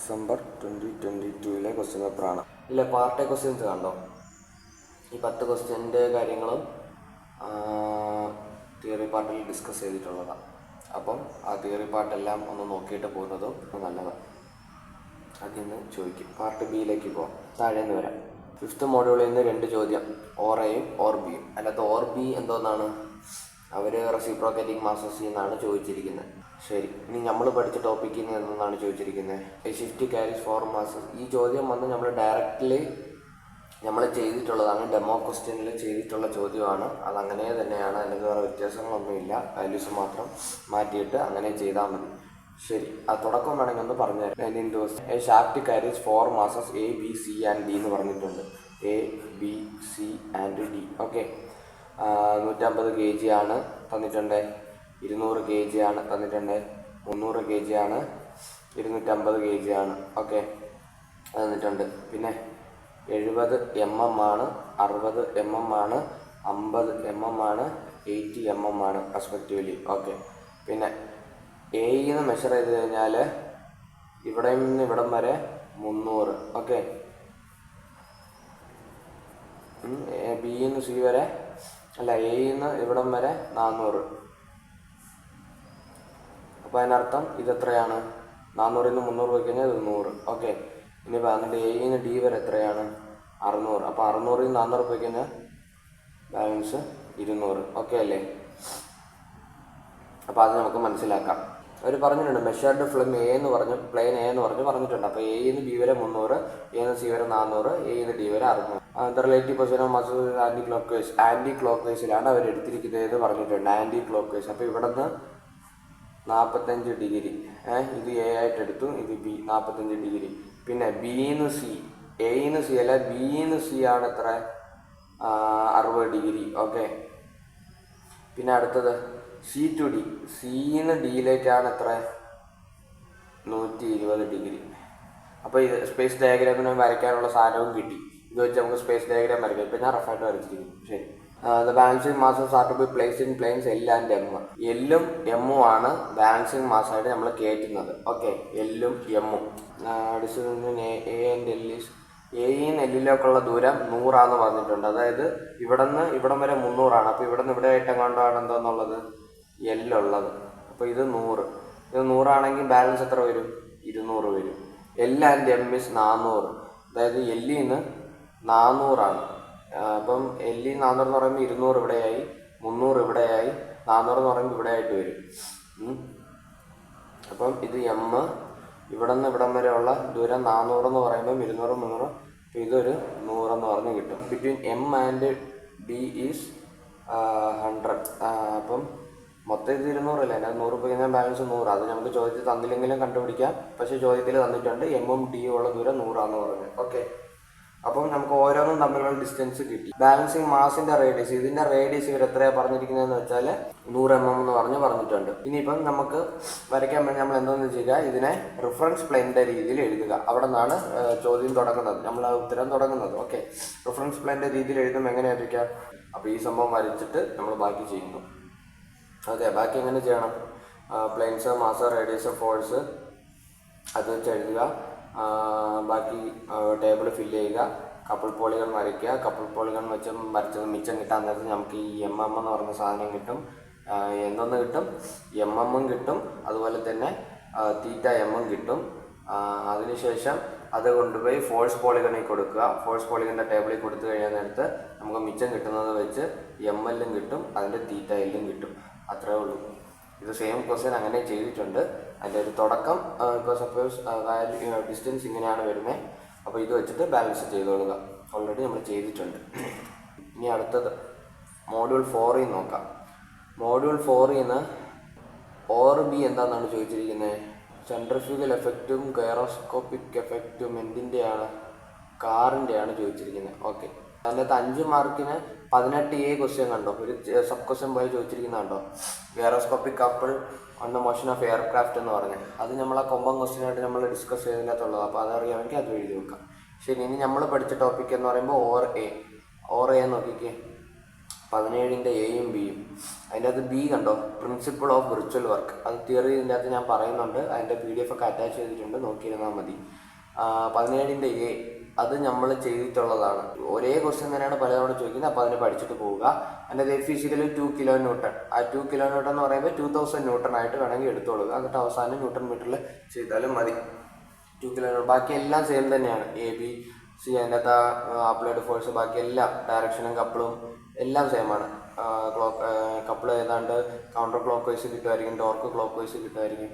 December 2022 question പേപ്പറാണ്. ഇല്ല, part A questions കണ്ടോ? ഈ 10 ക്വസ്റ്റ്യൻ്റെ കാര്യങ്ങളും തിയറി പാർട്ടിൽ ഡിസ്കസ് ചെയ്തിട്ടുള്ളതാണ്. അപ്പം ആ തിയറി പാർട്ടെല്ലാം ഒന്ന് നോക്കിയിട്ട് പോകുന്നതും നല്ലതാണ്. അതിൽ നിന്ന് ചോദിക്കും. പാർട്ട് ബിയിലേക്ക് പോകാം. താഴേന്ന് വരാം. 5th മോഡ്യൂളിൽ നിന്ന് 2 ചോദ്യം, ഓർ എയും ഓർ ബിയും. അതിനകത്ത് ഓർ ബി എന്തോന്നാണ്? അവർ റെസിപ്രോക്കേറ്റിംഗ് മാസസ് എന്നാണ് ചോദിച്ചിരിക്കുന്നത്. ശരി, ഇനി നമ്മൾ പഠിച്ച ടോപ്പിക്കിൽ നിന്ന് എന്നാണ് ചോദിച്ചിരിക്കുന്നത്? A shift carries 4 masses. ഈ ചോദ്യം വന്ന് നമ്മൾ ഡയറക്റ്റ്ലി നമ്മൾ ചെയ്തിട്ടുള്ളതാണ്. ഡെമോ ക്വസ്റ്റ്യനിൽ ചെയ്തിട്ടുള്ള ചോദ്യമാണ്. അതങ്ങനെ തന്നെയാണ്, അല്ലെങ്കിൽ വേറെ വ്യത്യാസങ്ങളൊന്നുമില്ല. വാല്യൂസ് മാത്രം മാറ്റിയിട്ട് അങ്ങനെ ചെയ്താൽ മതി. ശരി, ആ തുടക്കം വേണമെങ്കിൽ ഒന്ന് പറഞ്ഞുതരാം. 19 ദിവസം. A shaft carries 4 masses A B C and D എന്ന് പറഞ്ഞിട്ടുണ്ട്. A B C and D. Okay, 150 kg ആണ് തന്നിട്ടുണ്ട്, 200 kg ആണ് തന്നിട്ടുണ്ട്, 300 kg ആണ്, 250 kg ആണ്. ഓക്കെ, തന്നിട്ടുണ്ട്. പിന്നെ 70 mm ആണ്, 60 mm ആണ്, 50 mm ആണ്, 80 mm ആണ് റെസ്പെക്റ്റീവ്ലി. ഓക്കെ, പിന്നെ എയിൽ നിന്ന് മെഷർ ചെയ്ത് കഴിഞ്ഞാൽ ഇവിടെ നിന്ന് ഇവിടം വരെ 300. ഓക്കെ, ബിയിൽ നിന്ന് സി വരെ അല്ല, എയിൽ നിന്ന് ഇവിടം വരെ 400. അപ്പോൾ അതിനർത്ഥം ഇതെത്രയാണ്? 400ൽ നിന്ന് 300 പോയി കഴിഞ്ഞാൽ ഇത് 100. ഓക്കെ, ഇനി എന്നിട്ട് എയിൽ നിന്ന് ഡി വരെ എത്രയാണ്? 600. അപ്പോൾ 600ൽ നിന്ന് 400 പോയി കഴിഞ്ഞാൽ ബാലൻസ് 200. ഓക്കെ അല്ലേ? അപ്പോൾ അത് നമുക്ക് മനസ്സിലാക്കാം. അവർ പറഞ്ഞിട്ടുണ്ട് മെഷർഡ് ഫ്ലെയിം എ എന്ന് പറഞ്ഞു, പ്ലെയിൻ എ എന്ന് പറഞ്ഞിട്ടുണ്ട്. അപ്പോൾ എയിൽ നിന്ന് ബി വരെ 300, എയിൽ നിന്ന് സി വരെ 400, എയിൽ നിന്ന് ഡി വരെ 600. The relative position of muscle anticlockwise. ആൻറ്റി ക്ലോക്ക് വൈസിലാണ് അവർ എടുത്തിരിക്കുന്നത് എന്ന് പറഞ്ഞിട്ടുണ്ട്. Anticlockwise. അപ്പോൾ ഇവിടെ നിന്ന് 45 ഡിഗ്രി, ഇത് എ ആയിട്ട് എടുത്തു, ഇത് ബി, 45 ഡിഗ്രി. പിന്നെ ബിന്ന് സി, എന്ന് സി അല്ല, ബിന്ന് സി ആണ് എത്ര? 60 ഡിഗ്രി. ഓക്കെ, പിന്നെ അടുത്തത് സി ടു ഡി, സിന്ന് ഡിയിലേക്കാണ് എത്ര? 120 ഡിഗ്രി. അപ്പോൾ ഇത് സ്പേസ് ഡയഗ്രാമിന് വരയ്ക്കാനുള്ള സാധനവും കിട്ടി. ഇത് വെച്ച് നമുക്ക് സ്പേസ് ഡയഗ്രാം വരയ്ക്കാം. ഇപ്പം ഞാൻ റഫായിട്ട് വരച്ചിരിക്കും. ശരി, the balancing masses are to be placed in planes L and M. എല്ലും എമ്മും ആണ് ബാലൻസിങ് മാസമായിട്ട് നമ്മൾ കയറ്റുന്നത്. ഓക്കെ, എല്ലും എമ്മും. എ ആൻഡ് എൽ ഈസ്, എയിൽ എല്ലിലേക്കുള്ള ദൂരം 100 പറഞ്ഞിട്ടുണ്ട്. അതായത് ഇവിടെ നിന്ന് ഇവിടം വരെ 300 അപ്പോൾ ഇവിടെ നിന്ന് ഇവിടെ ആയിട്ടെങ്ങാണ്ടാണ് എന്തോന്നുള്ളത്? എല്ലുള്ളത്. അപ്പോൾ ഇത് 100. ഇത് 100 ആണെങ്കിൽ ബാലൻസ് എത്ര വരും? 200 വരും. L and M is 400. അതായത് എല്ലിൽ നിന്ന് 400. അപ്പം എല്ലിൽ 400 എന്ന് പറയുമ്പോൾ 200 ഇവിടെയായി, 300 ഇവിടെയായി, 400 എന്ന് പറയുമ്പോൾ ഇവിടെ ആയിട്ട് വരും. അപ്പം ഇത് എം, ഇവിടെ നിന്ന് ഇവിടം വരെയുള്ള ദൂരം 400 എന്ന് പറയുമ്പോൾ 200, 300. അപ്പോൾ ഇതൊരു 100 എന്ന് പറഞ്ഞ് കിട്ടും. Between M and D is 100. അപ്പം മൊത്തം ഇത് 200 അല്ലേ? അതിനകത്ത് 100 പോയി കഴിഞ്ഞാൽ ബാലൻസ് 100. അത് നമുക്ക് ചോദ്യത്തിൽ തന്നില്ലെങ്കിലും കണ്ടുപിടിക്കാം. പക്ഷേ ചോദ്യത്തിൽ തന്നിട്ടുണ്ട് എമ്മും ഡിയും ഉള്ള ദൂരം 100 പറഞ്ഞു. ഓക്കെ, അപ്പം നമുക്ക് ഓരോന്നും തമ്മിലുള്ള ഡിസ്റ്റൻസ് കിട്ടി. ബാലൻസിങ് മാസിന്റെ റേഡിയസ്, ഇതിന്റെ റേഡിയസ് ഇവർ എത്രയാണ് പറഞ്ഞിരിക്കുന്നതെന്ന് വെച്ചാൽ 100 mm എന്ന് പറഞ്ഞിട്ടുണ്ട്. ഇനിയിപ്പം നമുക്ക് വരയ്ക്കാൻ വേണ്ടി നമ്മൾ എന്തോന്ന് ചെയ്യുക? ഇതിനെ റിഫറൻസ് പ്ലെയിനിന്റെ രീതിയിൽ എഴുതുക. അവിടെ നിന്നാണ് ചോദ്യം തുടങ്ങുന്നത്, നമ്മൾ ആ ഉത്തരം തുടങ്ങുന്നത്. ഓക്കെ, റിഫറൻസ് പ്ലെയിനിന്റെ രീതിയിൽ എഴുതുമ്പോൾ എങ്ങനെ ആയിരിക്കാം? അപ്പോൾ ഈ സംഭവം വരച്ചിട്ട് നമ്മൾ ബാക്കി ചെയ്യുന്നു. ഓക്കെ, ബാക്കി എങ്ങനെ ചെയ്യണം? പ്ലെയിൻസ്, മാസ, റേഡിയസ്, ഫോഴ്സ് അത് വെച്ച് എഴുതുക. ബാക്കി ടേബിൾ ഫില്ല് ചെയ്യുക. കപ്പിൾ പോളിഗൺ വരയ്ക്കുക. കപ്പിൾ പോളിഗൺ വെച്ച് വരച്ചത് മിച്ചം കിട്ടാൻ നേരത്ത് നമുക്ക് ഈ എം എം എന്ന് പറഞ്ഞ സാധനം കിട്ടും. എന്തൊന്ന് കിട്ടും? എം എമ്മും കിട്ടും, അതുപോലെ തന്നെ തീറ്റ എമ്മും കിട്ടും. അതിനുശേഷം അത് കൊണ്ടുപോയി ഫോഴ്സ് പോളിഗണിൽ കൊടുക്കുക. ഫോഴ്സ് പോളിഗണിൻ്റെ ടേബിളിൽ കൊടുത്തു കഴിഞ്ഞാൽ നേരത്ത് നമുക്ക് മിച്ചം കിട്ടുന്നത് വെച്ച് എം എല്ലും കിട്ടും, അതിൻ്റെ തീറ്റ എല്ലും കിട്ടും. അത്രേ ഉള്ളൂ. ഇത് സെയിം ക്വസ്റ്റ്യൻ അങ്ങനെ ചെയ്തിട്ടുണ്ട്. അതിൻ്റെ ഒരു തുടക്കം ഇപ്പോൾ സപ്പോസ് ഡിസ്റ്റൻസ് ഇങ്ങനെയാണ് വരുന്നത്. അപ്പോൾ ഇത് വെച്ചിട്ട് ബാലൻസ് ചെയ്തോളുക. ഓൾറെഡി നമ്മൾ ചെയ്തിട്ടുണ്ട്. ഇനി അടുത്തത് മോഡ്യൂൾ 4 നോക്കാം. മോഡ്യൂൾ 4 ഓർ ബി എന്താണെന്നാണ് ചോദിച്ചിരിക്കുന്നത്? സെൻട്രിഫ്യൂഗൽ എഫക്റ്റും ഗൈറോസ്കോപ്പിക് എഫക്റ്റും എന്തിൻ്റെയാണ്? കാറിൻ്റെയാണ് ചോദിച്ചിരിക്കുന്നത്. ഓക്കെ, അതിനകത്ത് 5 മാർക്കിന് 18A ക്വസ്റ്റ്യൻ കണ്ടോ? ഒരു സബ് ക്വസ്റ്റ്യൻ പോയി ചോദിച്ചിരിക്കുന്ന കണ്ടോ? Gyroscopic couple on the motion of aircraft എന്ന് പറഞ്ഞത്. അത് നമ്മൾ ആ കൊമ്പൻ ക്വസ്റ്റ്യനായിട്ട് നമ്മൾ ഡിസ്കസ് ചെയ്തതിനകത്തുള്ളത്. അപ്പോൾ അതറിയാമെങ്കിൽ അത് എഴുതി വെക്കാം. ശരി, ഇനി നമ്മൾ പഠിച്ച ടോപ്പിക് എന്ന് പറയുമ്പോൾ ഓർ എ. ഓർ എ നോക്കിക്കേ. 17ൻ്റെ എയും ബിയും. അതിൻ്റെ അകത്ത് ബി കണ്ടോ, പ്രിൻസിപ്പിൾ ഓഫ് വിർച്വൽ വർക്ക്. അത് തിയറി ഇതിൻ്റെ അകത്ത് ഞാൻ പറയുന്നുണ്ട്, അതിൻ്റെ PDF ഒക്കെ അറ്റാച്ച് ചെയ്തിട്ടുണ്ട്, നോക്കിയിരുന്നാൽ മതി. 17ൻ്റെ എ അത് നമ്മൾ ചെയ്തിട്ടുള്ളതാണ്. ഒരേ ക്വസ്റ്റ്യൻ തന്നെയാണ് പലതവണ ചോദിക്കുന്നത്, അപ്പോൾ അതിനെ പഠിച്ചിട്ട് പോവുക. അതിൻ്റെ എഫ് ഫിസിക്കലി 2 കിലോ ന്യൂട്ടൺ. ആ 2 കിലോ ന്യൂട്ടൺ എന്ന് പറയുമ്പോൾ 2000 ന്യൂട്ടൺ ആയിട്ട് വേണമെങ്കിൽ എടുത്തോളുക. എന്നിട്ട് അവസാനം ന്യൂട്ടൺ മീറ്ററിൽ ചെയ്താലും മതി. 2 കിലോ ന്യൂട്ടൺ. ബാക്കി എല്ലാം സെയിം തന്നെയാണ്. എ ബി സി, അതിൻ്റെ അകത്ത് അപ്ലൈഡ് ഫോഴ്സ്, ബാക്കി എല്ലാം ഡയറക്ഷനും കപ്പിളും എല്ലാം സെയിമാണ്. കപ്പിൾ ഏതാണ്ട് കൗണ്ടർ ക്ലോക്ക് വൈസ് കിട്ടുമായിരിക്കും, ടോർക്ക് ക്ലോക്ക് വൈസ് കിട്ടുമായിരിക്കും.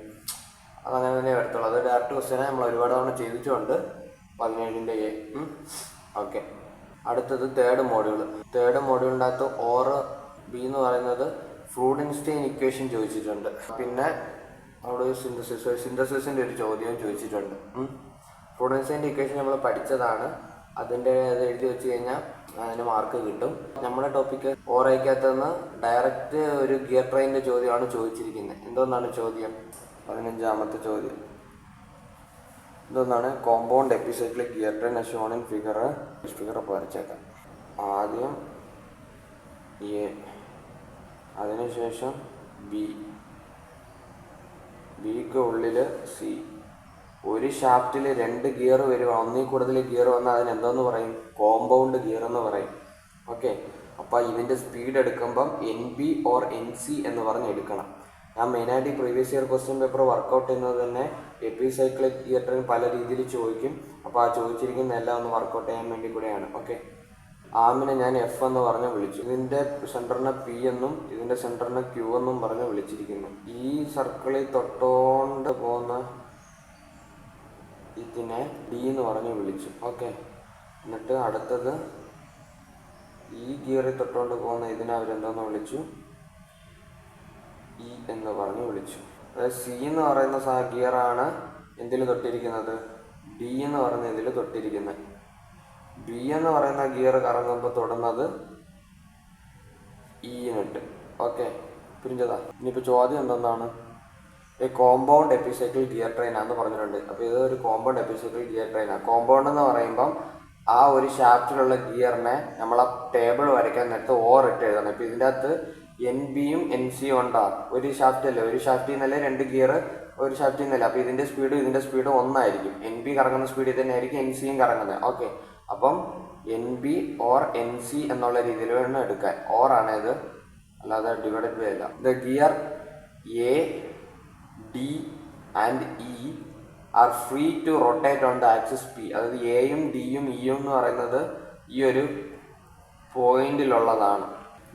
അതങ്ങനെ തന്നെ വരത്തുള്ളൂ. അത് ഡയറക്റ്റ് ക്വസ്റ്റ്യനെ നമ്മൾ ഒരുപാട് തവണ ചെയ്തിട്ടുണ്ട്. 17ൻ്റെ എ. ഓക്കെ, അടുത്തത് തേർഡ് മോഡ്യൂൾ. തേർഡ് മോഡ്യൂളിൻ്റെ അകത്ത് ഓർ ബി എന്ന് പറയുന്നത് ഫ്രൂഡൻസ്റ്റൈൻ ഇക്വേഷൻ ചോദിച്ചിട്ടുണ്ട്. പിന്നെ അവിടെ സിന്തസിസിൻ്റെ ഒരു ചോദ്യവും ചോദിച്ചിട്ടുണ്ട്. ഫ്രൂഡൻസ്റ്റൈൻ്റെ ഇക്വേഷൻ നമ്മൾ പഠിച്ചതാണ്. അതിൻ്റെ അത് എഴുതി വെച്ച് കഴിഞ്ഞാൽ അതിന് മാർക്ക് കിട്ടും. നമ്മുടെ ടോപ്പിക്ക് ഓറയ്ക്കകത്തുനിന്ന് ഡയറക്റ്റ് ഒരു ഗിയർ ട്രെയിനിൻ്റെ ചോദ്യമാണ് ചോദിച്ചിരിക്കുന്നത്. എന്തോന്നാണ് ചോദ്യം? 15ാമത്തെ ചോദ്യം എന്തോന്നാണ്? Compound epicyclic gear train shown in figure അപ്പോൾ വരച്ചേക്കാം. ആദ്യം എ, അതിനുശേഷം ബി, ബിക്ക് ഉള്ളിൽ സി. ഒരു ഷാഫ്റ്റിൽ 2 ഗിയർ വരും, ഒന്നിൽ കൂടുതൽ ഗിയർ വന്നാൽ അതിനെന്തോന്ന് പറയും? കോമ്പൗണ്ട് ഗിയർ എന്ന് പറയും. ഓക്കെ, അപ്പോൾ ഇതിൻ്റെ സ്പീഡ് എടുക്കുമ്പം NB ഓർ NC എന്ന് പറഞ്ഞ് എടുക്കണം. ഞാൻ മെയിനായിട്ട് ഈ previous year question paper work out ചെയ്യുന്നത് തന്നെ എപ്പിസൈക്ലിക് ഗിയർ ട്രെയിൻ പല രീതിയിൽ ചോദിക്കും. അപ്പോൾ ആ ചോദിച്ചിരിക്കുന്ന എല്ലാം ഒന്ന് വർക്കൗട്ട് ചെയ്യാൻ വേണ്ടി കൂടെയാണ്. ഓക്കെ, ആമിനെ ഞാൻ F എന്ന് പറഞ്ഞ് വിളിച്ചു. ഇതിൻ്റെ സെൻറ്ററിനെ P എന്നും ഇതിൻ്റെ സെൻറ്ററിനെ Q എന്നും പറഞ്ഞ് വിളിച്ചിരിക്കുന്നു. ഈ സർക്കിളിൽ തൊട്ടോണ്ട് പോകുന്ന ഇതിനെ D എന്ന് പറഞ്ഞ് വിളിച്ചു. ഓക്കെ, എന്നിട്ട് അടുത്തത് ഈ ഗിയറിൽ തൊട്ടുകൊണ്ട് പോകുന്ന ഇതിനെ അവരെന്തോന്ന് വിളിച്ചു? E എന്ന് പറഞ്ഞ് വിളിച്ചു. അതായത് C എന്ന് പറയുന്ന ഗിയറാണ് എന്തിൽ തൊട്ടിരിക്കുന്നത്? D എന്ന് പറയുന്ന ഇതിൽ തൊട്ടിരിക്കുന്നത്. B എന്ന് പറയുന്ന ഗിയർ കറങ്ങുമ്പോൾ തൊടുന്നത് E-നിട്ട്. ഓക്കെ, പിരിഞ്ഞതാ. ഇനിയിപ്പോൾ ചോദ്യം എന്തെന്നാണ്? കോമ്പൗണ്ട് എപ്പിസൈക്കിൾ ഗിയർ ട്രെയിൻ ആണെന്ന് പറഞ്ഞിട്ടുണ്ട്. അപ്പോൾ ഇത് ഒരു കോമ്പൗണ്ട് എപ്പിസൈക്കിൾ ഗിയർ ട്രെയിനാണ്. കോമ്പൗണ്ട് എന്ന് പറയുമ്പം ആ ഒരു ഷാഫ്റ്റിലുള്ള ഗിയറിനെ നമ്മൾ ആ ടേബിൾ വരയ്ക്കാൻ നേരത്ത് ഓർ ഇട്ട് എഴുതണം. ഇപ്പോൾ ഇതിൻ്റെ അകത്ത് NBയും NCയും ഉണ്ടാകും. ഒരു ഷാഫ്റ്റല്ലേ, ഒരു ഷാഫ്റ്റിൽ നിന്നല്ലേ 2 ഗിയർ ഒരു ഷാഫ്റ്റിൽ നിന്നല്ലേ. അപ്പോൾ ഇതിൻ്റെ സ്പീഡും ഒന്നായിരിക്കും. NB കറങ്ങുന്ന സ്പീഡിൽ തന്നെ ആയിരിക്കും NCയും കറങ്ങുന്നത്. ഓക്കെ, അപ്പം NB ഓർ NC എന്നുള്ള രീതിയിൽ വേണം എടുക്കാൻ. ഓർ ആണ് ഇത്, അല്ലാതെ ഡിവൈഡഡ് ബൈ അല്ല. The gear A, D and E are free to rotate on the axis P. അതായത് എയും ഡിയും ഇയും എന്ന് പറയുന്നത് ഈ ഒരു പോയിന്റിലുള്ളതാണ്.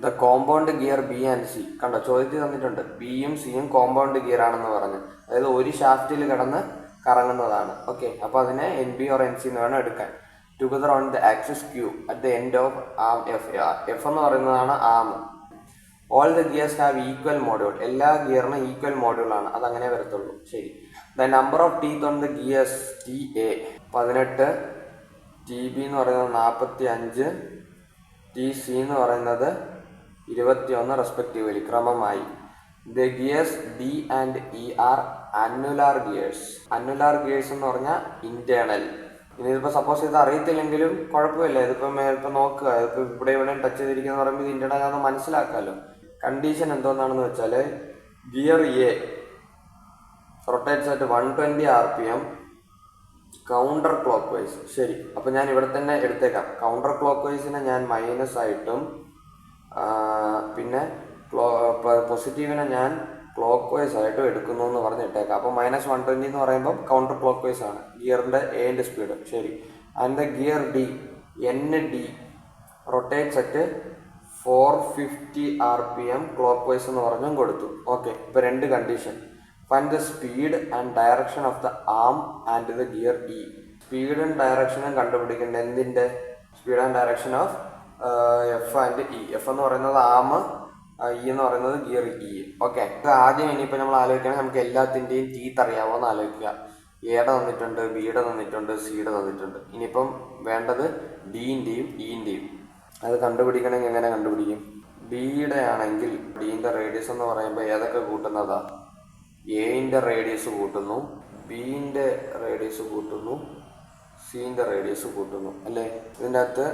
The compound gear B and C. കണ്ടോ, ചോദ്യത്തിൽ തന്നിട്ടുണ്ട് ബിയും സിയും കോമ്പൗണ്ട് ഗിയർ ആണെന്ന് പറഞ്ഞ്. അതായത് ഒരു ഷാഫ്റ്റിൽ കിടന്ന് കറങ്ങുന്നതാണ്. ഓക്കെ, അപ്പോൾ അതിനെ NB ഓർ NC എന്ന് വേണം എടുക്കാൻ. Together on the axis Q at the end of arm F. F എന്ന് പറയുന്നതാണ് arm. All the gears have equal module. എല്ലാ ഗിയറിനും ഈക്വൽ മോഡ്യൂളാണ്, അതങ്ങനെ വരത്തുള്ളൂ. ശരി. The number of teeth on the gears TA 18, TB എന്ന് പറയുന്നത് 45, TC എന്ന് പറയുന്നത് 21 റെസ്പെക്റ്റീവ്ലി, ക്രമമായി. The gears D and E are annular gears. Annular gears എന്ന് പറഞ്ഞാൽ ഇന്റേണൽ. ഇനി ഇതിപ്പോൾ സപ്പോസ് ഇത് അറിയത്തില്ലെങ്കിലും കുഴപ്പമില്ല. ഇതിപ്പോൾ നോക്കുക, ഇതിപ്പോൾ ഇവിടെ ടച്ച് ചെയ്തിരിക്കുന്ന പറയുമ്പോൾ ഇത് ഇന്റേണൽ ആണെന്ന് മനസ്സിലാക്കാമല്ലോ. കണ്ടീഷൻ എന്തോന്നാണെന്ന് വെച്ചാൽ gear A rotates at 120 RPM counter clock vice. ശരി, അപ്പോൾ ഞാൻ ഇവിടെ തന്നെ എടുത്തേക്കാം. കൗണ്ടർ ക്ലോക്ക് വൈസിനെ ഞാൻ മൈനസ് ആയിട്ടും പിന്നെ പോസിറ്റീവിനെ ഞാൻ ക്ലോക്ക് വൈസ് ആയിട്ടും എടുക്കുന്നു എന്ന് പറഞ്ഞിട്ടേക്കാം. അപ്പോൾ -120 എന്ന് പറയുമ്പോൾ കൗണ്ടർ ക്ലോക്ക് വൈസ് ആണ് ഗിയറിൻ്റെ എന്റെ സ്പീഡ്. ശരി. And the gear D ND rotates at 450 RPM clockwise എന്ന് പറഞ്ഞും കൊടുത്തു. ഓക്കെ, ഇപ്പോൾ 2 condition. Find the speed and direction of the arm and the gear E. സ്പീഡും ഡയറക്ഷനും കണ്ടുപിടിക്കേണ്ടത് എന്തിൻ്റെ? Speed and direction of F and E. F എന്ന് പറയുന്നത് ആം, E എന്ന് പറയുന്നത് ഗിയർ E. ഓക്കെ, ആദ്യം ഇനിയിപ്പോൾ നമ്മൾ ആലോചിക്കണമെങ്കിൽ നമുക്ക് എല്ലാത്തിൻ്റെയും ടീത്ത് അറിയാമോ എന്ന് ആലോചിക്കുക. എയുടെ തന്നിട്ടുണ്ട്, ബിയുടെ തന്നിട്ടുണ്ട്, സിയുടെ തന്നിട്ടുണ്ട്. ഇനിയിപ്പം വേണ്ടത് ഡിൻ്റെയും ഇൻ്റെയും. അത് കണ്ടുപിടിക്കണമെങ്കിൽ എങ്ങനെ കണ്ടുപിടിക്കും? ബിയുടെ ആണെങ്കിൽ ഡിൻ്റെ റേഡിയസ് എന്ന് പറയുമ്പോൾ ഏതൊക്കെ കൂട്ടുന്നതാ? എയുടെ റേഡിയസ് കൂട്ടുന്നു, ബിൻ്റെ റേഡിയസ് കൂട്ടുന്നു, സിൻ്റെ റേഡിയസ് കൂട്ടുന്നു അല്ലേ? ഇതിൻ്റെ അകത്ത്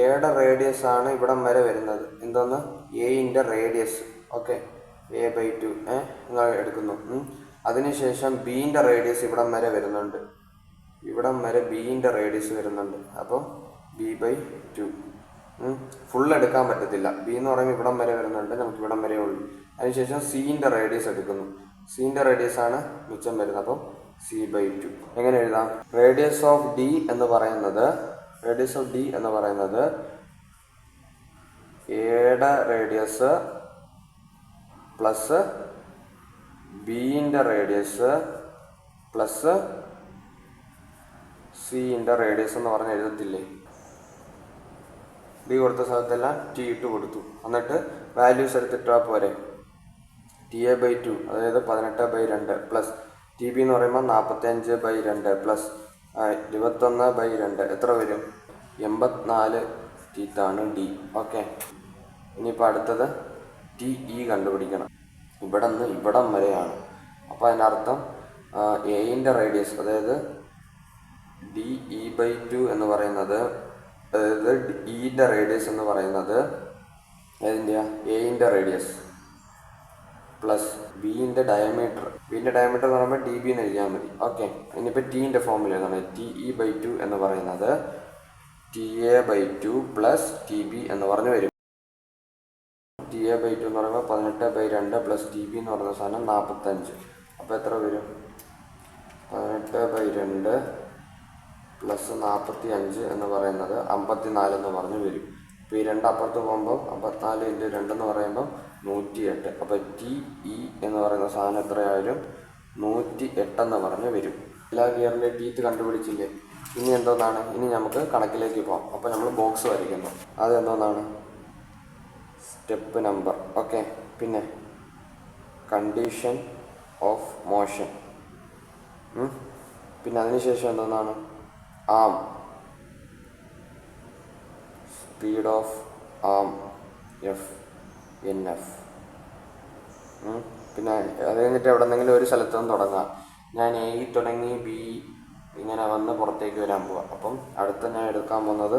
എയുടെ റേഡിയസ് ആണ് ഇവിടം വരെ വരുന്നത്. എന്തോന്ന്? എയിൻ്റെ റേഡിയസ്. ഓക്കെ, a/2 നിങ്ങൾ എടുക്കുന്നു. അതിനുശേഷം ബീൻ്റെ റേഡിയസ് ഇവിടം വരെ വരുന്നുണ്ട്. ഇവിടം വരെ ബീൻ്റെ റേഡിയസ് വരുന്നുണ്ട്. അപ്പോൾ b/2. ഫുൾ എടുക്കാൻ പറ്റത്തില്ല. ബി എന്ന് പറയുമ്പോൾ ഇവിടം വരെ വരുന്നുണ്ട്, നമുക്ക് ഇവിടം വരെ ഉള്ളൂ. അതിനുശേഷം സീൻ്റെ റേഡിയസ് എടുക്കുന്നു. സീൻ്റെ റേഡിയസ് ആണ് മിച്ചം വരുന്നത്. അപ്പം c/2. എങ്ങനെ എഴുതാം? റേഡിയസ് ഓഫ് ഡി എന്ന് പറയുന്നത് എയുടെ റേഡിയസ് പ്ലസ് ബീൻ്റെ റേഡിയസ് പ്ലസ് സിൻ്റെ റേഡിയസ് എന്ന് പറഞ്ഞ് എഴുതത്തില്ലേ? ഡി കൊടുത്ത സ്ഥലത്തെല്ലാം ടി ഇട്ട് കൊടുത്തു. എന്നിട്ട് വാല്യൂസ് എടുത്തിട്ടാൽ പോരെ. TA/2 അതായത് 18/2 പ്ലസ് ടി ബി എന്ന് പറയുമ്പോൾ 45/2 പ്ലസ് 21/2 എത്ര വരും? 84 ടീത്താണ് ഡി. ഓക്കെ, ഇനിയിപ്പോൾ അടുത്തത് TE കണ്ടുപിടിക്കണം. ഇവിടെ നിന്ന് ഇവിടം വരെയാണ്. അപ്പോൾ അതിനർത്ഥം എയിൻ്റെ റേഡിയസ് അതായത് DE/2 എന്ന് പറയുന്നത്, അതായത് ഇൻ്റെ റേഡിയസ് എന്ന് പറയുന്നത് ഏതിൻ്റെയാ? എയിൻ്റെ റേഡിയസ് പ്ലസ് ബീൻ്റെ ഡയമീറ്റർ. ബീൻ്റെ ഡയമീറ്റർ എന്ന് പറയുമ്പോൾ DB എന്ന് എഴുതിയാൽ മതി. ഓക്കെ, ഇനിയിപ്പോൾ ടീൻ്റെ ഫോമിൽ എഴുതണം. TE/2 എന്ന് പറയുന്നത് TA/2 പ്ലസ് TB എന്ന് പറഞ്ഞ് വരും. TA/2 എന്ന് പറയുമ്പോൾ 18/2 പ്ലസ് TB എന്ന് പറയുന്ന സാധനം 45. അപ്പോൾ എത്ര വരും? 18/2 പ്ലസ് 45 എന്ന് പറയുന്നത് 54 എന്ന് പറഞ്ഞ് വരും. ഇപ്പോൾ ഈ രണ്ട് അപ്പുറത്ത് പോകുമ്പോൾ 54 × 2 എന്ന് പറയുമ്പോൾ 108. അപ്പോൾ TE എന്ന് പറയുന്ന സാധനം എത്രയായാലും 108 എന്ന് പറഞ്ഞ് വരും. എല്ലാ ഗിയറിൻ്റെ ടീത്ത് കണ്ടുപിടിച്ചില്ലേ? ഇനി എന്തോന്നാണ്? ഇനി നമുക്ക് കണക്കിലേക്ക് പോകാം. അപ്പോൾ നമ്മൾ ബോക്സ് വരയ്ക്കുന്നു. അതെന്തോന്നാണ്? Step number. ഓക്കെ, പിന്നെ കണ്ടീഷൻ ഓഫ് മോഷൻ. പിന്നെ അതിനുശേഷം എന്തോന്നാണ്? Arm, speed of arm NF. പിന്നെ അത് കഴിഞ്ഞിട്ട് എവിടെന്നെങ്കിലും ഒരു സ്ഥലത്ത് നിന്ന് തുടങ്ങാം. ഞാൻ A തുടങ്ങി B ഇങ്ങനെ വന്ന് പുറത്തേക്ക് വരാൻ പോവാം. അപ്പം അടുത്ത ഞാൻ എടുക്കാൻ പോകുന്നത്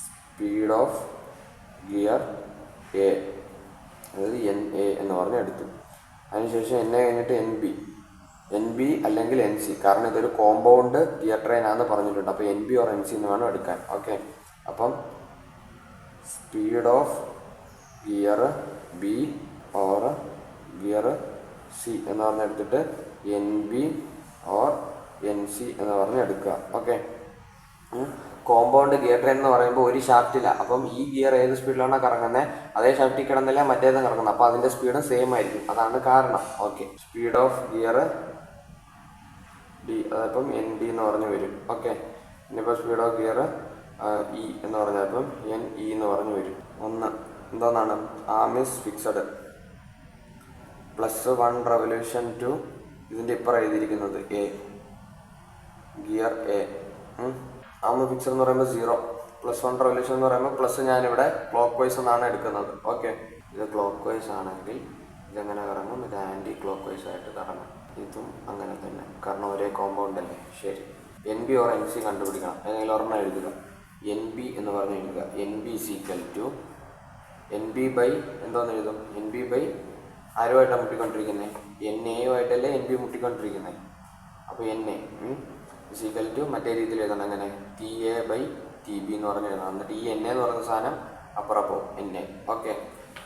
സ്പീഡ് ഓഫ് ഗിയർ A, അതായത് NA എന്ന് പറഞ്ഞ് എടുത്തു. അതിനുശേഷം NA കഴിഞ്ഞിട്ട് NB അല്ലെങ്കിൽ NC, കാരണം ഇതൊരു കോമ്പൗണ്ട് ഗിയർ ട്രെയിൻ ആണെന്ന് പറഞ്ഞിട്ടുണ്ട്. അപ്പോൾ NB ഓർ NC എന്ന് വേണം എടുക്കാൻ. ഓക്കെ, അപ്പം speed of gear B or gear C എന്ന് പറഞ്ഞെടുത്തിട്ട് NB ഓർ NC എന്ന് പറഞ്ഞ് എടുക്കുക. ഓക്കെ, കോമ്പൗണ്ട് ഗിയർ ട്രെയിൻ എന്ന് പറയുമ്പോൾ ഒരു ഷാഫ്റ്റില്ല. അപ്പം ഈ ഗിയർ ഏത് സ്പീഡിലാണോ കറങ്ങുന്നത് അതേ ഷാഫ്റ്റിൽ കിടന്നില്ല മറ്റേതും കറങ്ങുന്നത്. അപ്പോൾ അതിൻ്റെ സ്പീഡ് സെയിം ആയിരിക്കും, അതാണ് കാരണം. Okay, speed of gear D അതപ്പം ND എന്ന് പറഞ്ഞ് വരും. ഓക്കെ, ഇനിയിപ്പോൾ സ്പീഡ് ഓഫ് ഗിയർ E എന്ന് പറഞ്ഞപ്പം NE എന്ന് പറഞ്ഞ് വരും. ഒന്ന് എന്തോന്നാണ്? Arm is fixed +1 revolution to ഇതിൻ്റെ ഇപ്പുറം എഴുതിയിരിക്കുന്നത് A, gear A. Arm fixed എന്ന് പറയുമ്പോൾ 0, +1 റെവല്യൂഷൻ എന്ന് പറയുമ്പോൾ പ്ലസ് ഞാനിവിടെ ക്ലോക്ക് വൈസ് എന്നാണ് എടുക്കുന്നത്. ഓക്കെ, ഇത് ക്ലോക്ക് വൈസ് ആണെങ്കിൽ ഇതെങ്ങനെ കറങ്ങും? ഇത് ആൻറ്റി ക്ലോക്ക് വൈസ് ആയിട്ട് കറങ്ങും. ഇതും അങ്ങനെ തന്നെ, കാരണം ഒരേ കോമ്പൗണ്ട് അല്ലേ. ശരി, NB ഓർ NC കണ്ടുപിടിക്കണം. ഏതെങ്കിലും ഒരെണ്ണം എഴുതുക. NB എന്ന് പറഞ്ഞ് എഴുതുക. NB = NB ബൈ എന്തോന്ന് എഴുതും? NB ബൈ ആരുമായിട്ടാണ് മുട്ടിക്കൊണ്ടിരിക്കുന്നത്? NAയുമായിട്ടല്ലേ NB മുട്ടിക്കൊണ്ടിരിക്കുന്നത്. അപ്പോൾ NA = മറ്റേ രീതിയിൽ എഴുതണം. അങ്ങനെ TA/TB എന്ന് പറഞ്ഞ് എഴുതണം. എന്നിട്ട് ഈ NA എന്ന് പറയുന്ന സാധനം അപ്പുറം പോകും, NA. ഓക്കെ,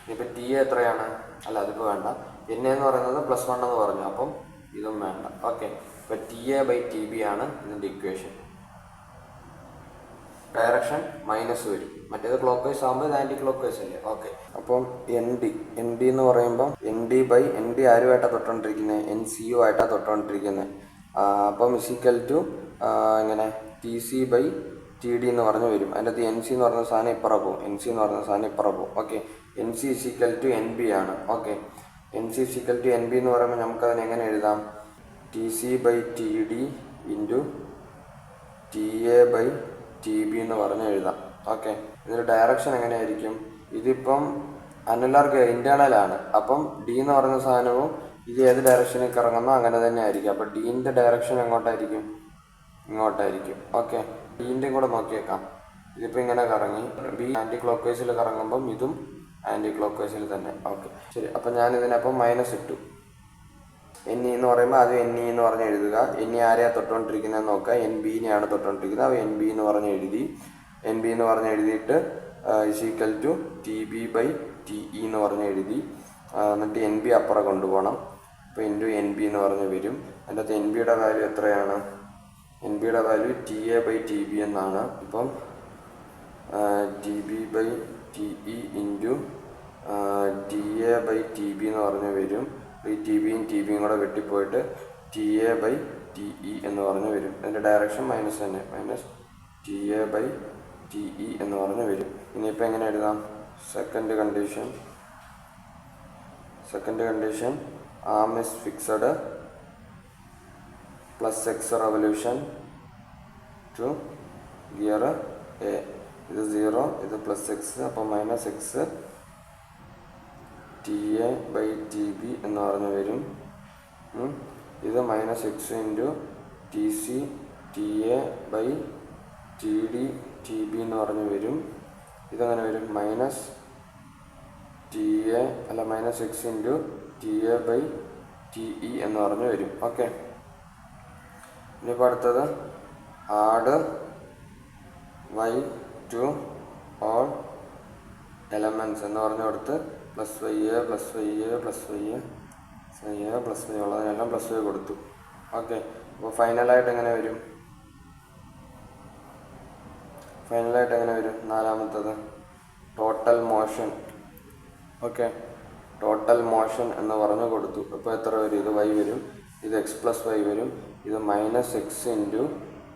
ഇനിയിപ്പോൾ TA എത്രയാണ്? അല്ല, അതിപ്പോൾ വേണ്ട. NA എന്ന് പറയുന്നത് +1 എന്ന് പറഞ്ഞു, അപ്പം ഇതും വേണ്ട. ഓക്കെ, ഇപ്പോൾ TA/TB ആണ് ഇതിൻ്റെ ഇക്വേഷൻ. ഡയറക്ഷൻ മൈനസ് വരും, മറ്റേത് ക്ലോക്ക് വൈസ് ആകുമ്പോൾ ഇത് ആൻറ്റി ക്ലോക്ക് വൈസ് അല്ലേ. ഓക്കെ, അപ്പം ND എന്ന് പറയുമ്പം ND ആരുമായിട്ടാണ് തൊട്ടുകൊണ്ടിരിക്കുന്നത്? NCയുമായിട്ടാണ് തൊട്ടുകൊണ്ടിരിക്കുന്നത്. അപ്പം = ഇങ്ങനെ TC/TD എന്ന് പറഞ്ഞ് വരും. അതിൻ്റെ അകത്ത് NC എന്ന് പറയുന്ന സാധനം ഇപ്പുറം പോകും, NC എന്ന് പറയുന്ന സാധനം ഇപ്പുറം പോകും. ഓക്കെ, NC = NB ആണ്. ഓക്കെ, NC = NB എന്ന് പറയുമ്പോൾ നമുക്കതിനെ എങ്ങനെ എഴുതാം? TC/TD × TA/TB എന്ന് പറഞ്ഞ് എഴുതാം. ഓക്കെ, ഇതിൻ്റെ ഡയറക്ഷൻ എങ്ങനെയായിരിക്കും? ഇതിപ്പം ഇൻറ്റേർണലാണ്. അപ്പം D എന്ന് പറയുന്ന സാധനവും ഇത് ഏത് ഡയറക്ഷനിൽ കറങ്ങുന്നോ അങ്ങനെ തന്നെ ആയിരിക്കും. അപ്പോൾ ഡീൻ്റെ ഡയറക്ഷൻ എങ്ങോട്ടായിരിക്കും? ഇങ്ങോട്ടായിരിക്കും. ഓക്കെ, ഡീൻ്റെയും കൂടെ നോക്കിയേക്കാം. ഇതിപ്പോൾ ഇങ്ങനെ കറങ്ങി, ബി ആൻറ്റി ക്ലോക്ക് വൈസിൽ കറങ്ങുമ്പം ഇതും ആൻറ്റി ക്ലോക്ക് വൈസിൽ തന്നെ. ഓക്കെ ശരി. അപ്പം ഞാനിതിനപ്പം മൈനസ് ഇട്ടു. എൻ ഇ എന്ന് പറയുമ്പോൾ അത് എൻ ഇ എന്ന് പറഞ്ഞ് എഴുതുക. എൻ ഇ ആരെയാണ് തൊട്ടുകൊണ്ടിരിക്കുന്നതെന്ന് നോക്കുക. എൻ ബിനെയാണ് തൊട്ടുകൊണ്ടിരിക്കുന്നത്. അപ്പോൾ എൻ ബി എന്ന് പറഞ്ഞ് എഴുതി. എൻ ബി എന്ന് പറഞ്ഞ് എഴുതിയിട്ട് is equal to T B by T E എന്ന് പറഞ്ഞ് എഴുതി. എന്നിട്ട് എൻ ബി അപ്പുറം കൊണ്ടുപോകണം. അപ്പോൾ ഇൻറ്റു എൻ ബി എന്ന് പറഞ്ഞ് വരും. അതിൻ്റെ അകത്ത് എൻ ബിയുടെ വാല്യൂ എത്രയാണ്? എൻ ബിയുടെ value T A by T B എന്നാണ്. ഇപ്പം T B by T E into T A by T B എന്ന് പറഞ്ഞ് വരും. ഈ ടി ബിയും ടി ബിയും കൂടെ വെട്ടിപ്പോയിട്ട് T A by T E എന്ന് പറഞ്ഞ് വരും. അതിൻ്റെ ഡയറക്ഷൻ മൈനസ് തന്നെ, minus T A by T E എന്ന് പറഞ്ഞ് വരും. ഇനിയിപ്പോൾ എങ്ങനെ എഴുതാം? Second condition arm is fixed plus X revolution to gear A. ഇത് 0, ഇത് പ്ലസ് എക്സ്, അപ്പോൾ minus X T A by T B എന്ന് പറഞ്ഞ് വരും. ഇത് minus X into T C T A by T D T B എന്ന് പറഞ്ഞ് വരും. ഇതെങ്ങനെ വരും? Minus X into T A by T E എന്ന് പറഞ്ഞ് വരും. ഓക്കെ. ഇനിയിപ്പോൾ അടുത്തത് add y to all elements എന്ന് പറഞ്ഞു കൊടുത്ത് plus y a plus y a plus y a plus y ഉള്ളതിനെല്ലാം പ്ലസ് വൈ കൊടുത്തു. ഓക്കെ. അപ്പോൾ ഫൈനലായിട്ട് എങ്ങനെ വരും? നാലാമത്തത് total motion. Okay, total motion എന്ന് പറഞ്ഞു കൊടുത്തു. ഇപ്പോൾ എത്ര വരും? ഇത് വൈ വരും, ഇത് എക്സ് പ്ലസ് വൈ വരും, ഇത് minus X into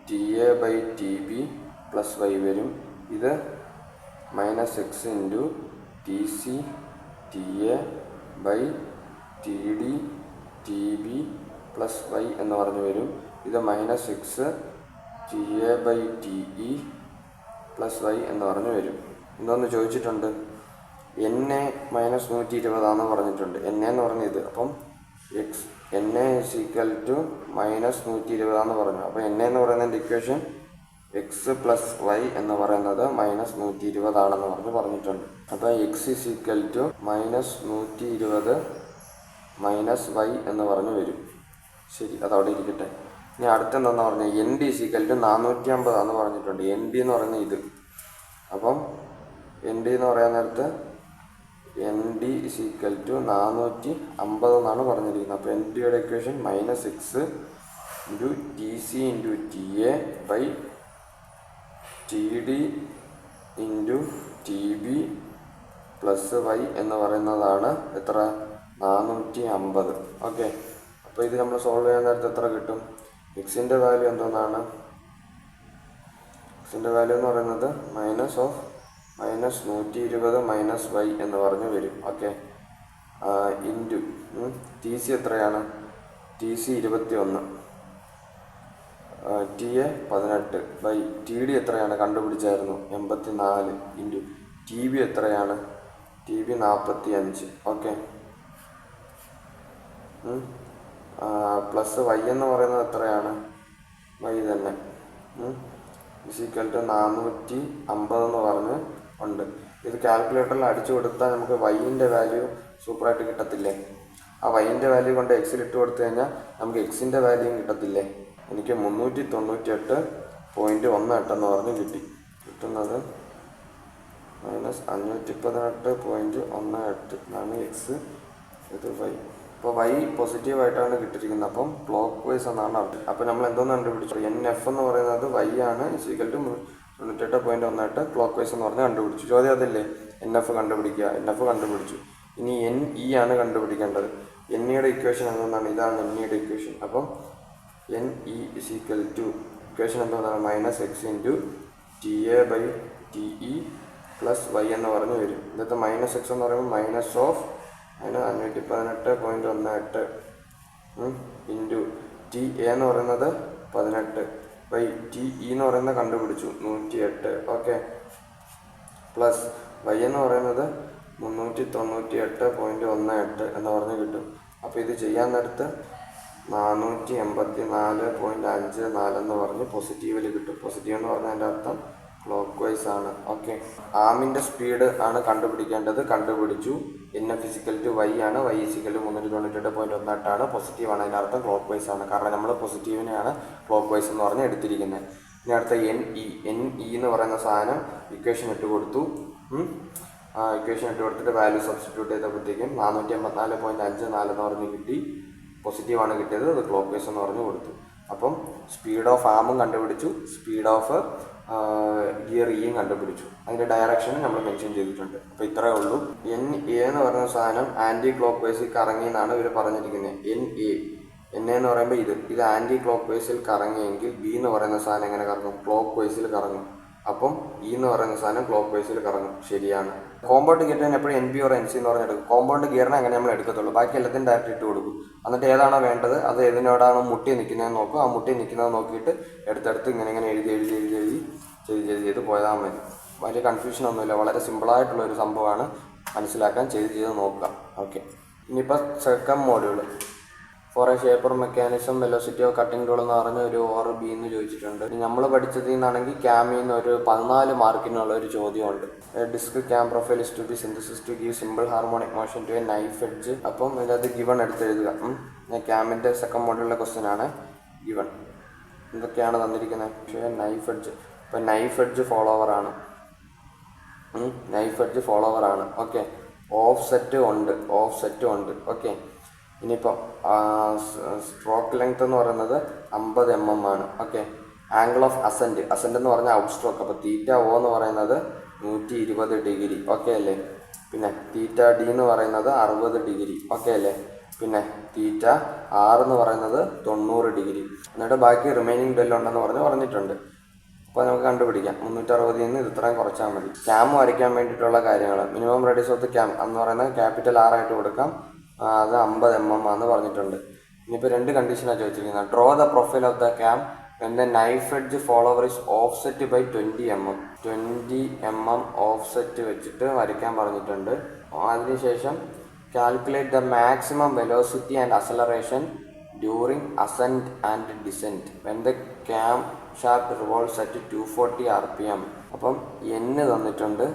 T A by T B plus Y വരും, ഇത് minus X into T C T A by T D T B plus Y എന്ന് പറഞ്ഞു വരും. ഇത് minus X T A by T E plus Y എന്ന് പറഞ്ഞു വരും. എന്തോന്ന് ചോദിച്ചിട്ടുണ്ട്? എൻ എ മൈനസ് 120 പറഞ്ഞിട്ടുണ്ട്. എൻ എന്ന് പറഞ്ഞ ഇത്. അപ്പം X N A is equal to minus 120 പറഞ്ഞു. അപ്പോൾ എൻ എന്ന് പറയുന്നതിൻ്റെ ഇക്വേഷൻ എക്സ് പ്ലസ് വൈ എന്ന് പറയുന്നത് മൈനസ് 120 പറഞ്ഞിട്ടുണ്ട്. അപ്പോൾ X is equal to minus 120 minus Y എന്ന് പറഞ്ഞു വരും. ശരി, അതവിടെ ഇരിക്കട്ടെ. ഇനി അടുത്തെന്താന്ന് പറഞ്ഞാൽ N D is equal to 450 പറഞ്ഞിട്ടുണ്ട്. എൻ ഡി എന്ന് പറയുന്നത് ഇത്. അപ്പം എൻ ഡി എന്ന് പറയാൻ നേരത്ത് N D is equal to 450 പറഞ്ഞിരിക്കുന്നത്. അപ്പോൾ എൻ ഡിയുടെ equation minus X into T C into T A by T D into T B plus Y എന്ന് പറയുന്നതാണ് എത്ര? 450. ഓക്കെ. അപ്പോൾ ഇത് നമ്മൾ സോൾവ് ചെയ്യാൻ നേരത്തെ എത്ര കിട്ടും? എക്സിൻ്റെ വാല്യൂ എന്തോന്നാണ്? എക്സിൻ്റെ വാല്യൂ എന്ന് പറയുന്നത് മൈനസ് 120 മൈനസ് വൈ എന്ന് പറഞ്ഞു വരും. ഓക്കെ. ഇൻറ്റു ടി സി എത്രയാണ്? T C 21, T A 18 by T D എത്രയാണ്? കണ്ടുപിടിച്ചായിരുന്നു 84 ഇൻറ്റു ടി ബി എത്രയാണ്? T B 45. Okay. Plus Y എന്ന് പറയുന്നത് എത്രയാണ്? വൈ തന്നെ ഇസിക്കൽ ടു 450 പറഞ്ഞ് ഉണ്ട്. ഇത് കാൽക്കുലേറ്ററിൽ അടിച്ചു കൊടുത്താൽ നമുക്ക് വൈൻ്റെ വാല്യൂ സൂപ്പറായിട്ട് കിട്ടത്തില്ലേ? ആ വൈൻ്റെ വാല്യൂ കൊണ്ട് എക്സിൽ ഇട്ട് കൊടുത്തു കഴിഞ്ഞാൽ നമുക്ക് എക്സിൻ്റെ വാല്യൂയും കിട്ടത്തില്ലേ? എനിക്ക് 398.18 പറഞ്ഞ് കിട്ടി. കിട്ടുന്നത് മൈനസ് 518.18 എന്നാണ് എക്സ്, ഇത് വൈ. അപ്പോൾ വൈ പോസിറ്റീവായിട്ടാണ് കിട്ടിയിരിക്കുന്നത്. അപ്പം ക്ലോക്ക് വൈസ് എന്നാണ് അർത്ഥം. അപ്പോൾ നമ്മൾ എന്തോന്ന് കണ്ടുപിടിച്ചു? എൻ എഫ് എന്ന് പറയുന്നത് വൈ ആണ്, ഇസിക്കൽ ടു 98.18 ക്ലോക്ക് വൈസ് എന്ന് പറഞ്ഞ് കണ്ടുപിടിച്ചു. ചോദ്യം അതല്ലേ? എൻ എഫ് കണ്ടുപിടിക്കുക. എൻ എഫ് കണ്ടുപിടിച്ചു. ഇനി എൻ ഇ ആണ് കണ്ടുപിടിക്കേണ്ടത്. എൻ ഇയുടെ ഇക്വേഷൻ എന്താണ്? ഇതാണ് എൻ ഇയുടെ ഇക്വേഷൻ. അപ്പം n e equal to equation എന്താണ്? Minus X into T A by T E plus Y എന്ന് പറഞ്ഞ് വരും. ഇന്നത്തെ മൈനസ് എക്സ് എന്ന് പറയുമ്പോൾ minus of 518.18 into T a എന്ന് പറയുന്നത് 18 ബൈ ടി ഇ എന്ന് പറയുന്നത് കണ്ടുപിടിച്ചു 108. ഓക്കെ. പ്ലസ് വൈ എന്ന് പറയുന്നത് 398.18 എന്ന് പറഞ്ഞ് കിട്ടും. അപ്പോൾ ഇത് ചെയ്യാൻ നേരത്ത് 484.54 എന്ന് പറഞ്ഞ് പോസിറ്റീവിൽ കിട്ടും. പോസിറ്റീവ് എന്ന് പറഞ്ഞാൽ അതിൻ്റെ അർത്ഥം ക്ലോക്ക് വൈസ് ആണ്. ഓക്കെ, ആമിൻ്റെ സ്പീഡ് ആണ് കണ്ടുപിടിക്കേണ്ടത്. കണ്ടുപിടിച്ചു. എൻ ഫിസിക്കൽ ടു വൈ ആണ്. വൈ ഇസിക്കൽ 392.18 പോസിറ്റീവ് ആണ്. അതിനർത്ഥം ക്ലോക്ക് വൈസ് ആണ്. കാരണം നമ്മൾ പോസിറ്റീവിനെയാണ് ക്ലോക്ക് വൈസ് എന്ന് പറഞ്ഞ് എടുത്തിരിക്കുന്നത്. ഇനി അടുത്ത എൻ ഇ എന്ന് പറയുന്ന സാധനം ഇക്വേഷൻ ഇട്ട് കൊടുത്തു. ഇക്വേഷൻ ഇട്ട് കൊടുത്തിട്ട് വാല്യൂ സബ്സ്റ്റിറ്റ്യൂട്ട് ചെയ്തപ്പോഴത്തേക്കും 484.54 എന്ന് പറഞ്ഞ് കിട്ടി. പോസിറ്റീവാണ് കിട്ടിയത്. അത് ക്ലോക്ക് വൈസ് എന്ന് പറഞ്ഞ് കൊടുത്തു. അപ്പം സ്പീഡ് ഓഫ് ആമും കണ്ടുപിടിച്ചു, സ്പീഡ് ഓഫ് ഗിയർ ഇയും കണ്ടുപിടിച്ചു. അതിൻ്റെ ഡയറക്ഷൻ നമ്മൾ മെൻഷൻ ചെയ്തിട്ടുണ്ട്. അപ്പോൾ ഇത്രയേ ഉള്ളൂ. എൻ എ എന്ന് പറയുന്ന സാധനം ആൻറ്റി ക്ലോക്ക് വൈസിൽ കറങ്ങി എന്നാണ് ഇവർ പറഞ്ഞിരിക്കുന്നത്. എൻ എന്ന് പറയുമ്പോൾ ഇത് ആൻറ്റി ക്ലോക്ക് വൈസിൽ കറങ്ങിയെങ്കിൽ ബി എന്ന് പറയുന്ന സാധനം എങ്ങനെ കറങ്ങും? ക്ലോക്ക് വൈസിൽ കറങ്ങും. അപ്പം ഇ എന്ന് പറയുന്ന സാധനം ക്ലോക്ക് വൈസിൽ കറങ്ങും. ശരിയാണ്. കോമ്പൗണ്ട് ഗിയറിന് എപ്പോഴും N B or N C എന്ന് പറഞ്ഞെടുക്കും. കോമ്പൗണ്ട് ഗിയറിനെ അങ്ങനെ നമ്മൾ എടുക്കത്തുള്ളൂ. ബാക്കി എല്ലാത്തിനും ഡയറക്റ്റ് ഇട്ട് കൊടുക്കും. എന്നിട്ട് ഏതാണോ വേണ്ടത് അത് ഏതിനോടാണോ മുട്ടി നിൽക്കുന്നതെന്ന് നോക്കും. ആ മുട്ടി നിൽക്കുന്നത് നോക്കിയിട്ട് എടുത്തെടുത്ത് ഇങ്ങനെ എഴുതി പോയാൽ മതി. വലിയ കൺഫ്യൂഷൻ ഒന്നുമില്ല. വളരെ സിമ്പിളായിട്ടുള്ളൊരു സംഭവമാണ്. മനസ്സിലാക്കാൻ ചെയ്ത് നോക്കുക. ഓക്കെ, ഇനിയിപ്പോൾ second module for a shaper mechanism velocity of cutting tool എന്ന് പറഞ്ഞ ഒരു ഓർ ബി എന്ന് ചോദിച്ചിട്ടുണ്ട്. നമ്മൾ പഠിച്ചതിൽ നിന്നാണെങ്കിൽ ക്യാമിൽ നിന്ന് ഒരു 14 മാർക്കിനുള്ള ഒരു ചോദ്യമുണ്ട്. Disc cam profile is to be synthesis to give simple harmonic motion to a knife edge. അപ്പം ഇതിനകത്ത് ഗിവൺ എടുത്തെഴുതുക. ഞാൻ ക്യാമിൻ്റെ സെക്കൻഡ് മോഡലിലെ ക്വസ്റ്റ്യൻ ആണ്. ഗിവൺ എന്തൊക്കെയാണ് തന്നിരിക്കുന്നത്? പക്ഷേ നൈഫ് എഡ്ജ്. ഇപ്പം നൈഫ് എഡ്ജ് ഫോളോവർ ആണ്. ഓക്കെ, ഓഫ് സെറ്റ് ഉണ്ട്. ഓക്കെ, ഇനിയിപ്പോൾ സ്ട്രോക്ക് ലെങ്ത് എന്ന് പറയുന്നത് 50 mm ആണ്. ഓക്കെ, ആംഗിൾ ഓഫ് അസെൻറ്റ് എന്ന് പറഞ്ഞാൽ ഔട്ട് സ്ട്രോക്ക്. അപ്പോൾ തീറ്റ ഒ എന്ന് പറയുന്നത് 120 ഡിഗ്രി. ഓക്കെ അല്ലേ? പിന്നെ തീറ്റ ഡി എന്ന് പറയുന്നത് 60 ഡിഗ്രി. ഓക്കെ അല്ലേ? പിന്നെ തീറ്റ ആർ എന്ന് പറയുന്നത് 90 ഡിഗ്രി. എന്നിട്ട് ബാക്കി റിമൈനിങ് ഡെൽ ഉണ്ടെന്ന് പറഞ്ഞിട്ടുണ്ട്. അപ്പോൾ നമുക്ക് കണ്ടുപിടിക്കാം. 360 നിന്ന് ഇത് ഇത്രയും കുറച്ചാൽ മതി. ക്യാം വരയ്ക്കാൻ വേണ്ടിയിട്ടുള്ള കാര്യങ്ങൾ minimum radius of the cam എന്ന് പറയുന്നത് ക്യാപിറ്റൽ ആർ ആയിട്ട് കൊടുക്കാം. അത് 50 mm ആണെന്ന് പറഞ്ഞിട്ടുണ്ട്. ഇനിയിപ്പോൾ 2 കണ്ടീഷനാണ് ചോദിച്ചിരിക്കുന്നത്. Draw the profile of the cam when the knife edge follower is offset by 20 mm offset വെച്ചിട്ട് വരയ്ക്കാൻ പറഞ്ഞിട്ടുണ്ട്. അതിനുശേഷം calculate the maximum velocity and acceleration during ascent and descent when the camshaft revolves at 240 RPM. അപ്പം n തന്നിട്ടുണ്ട്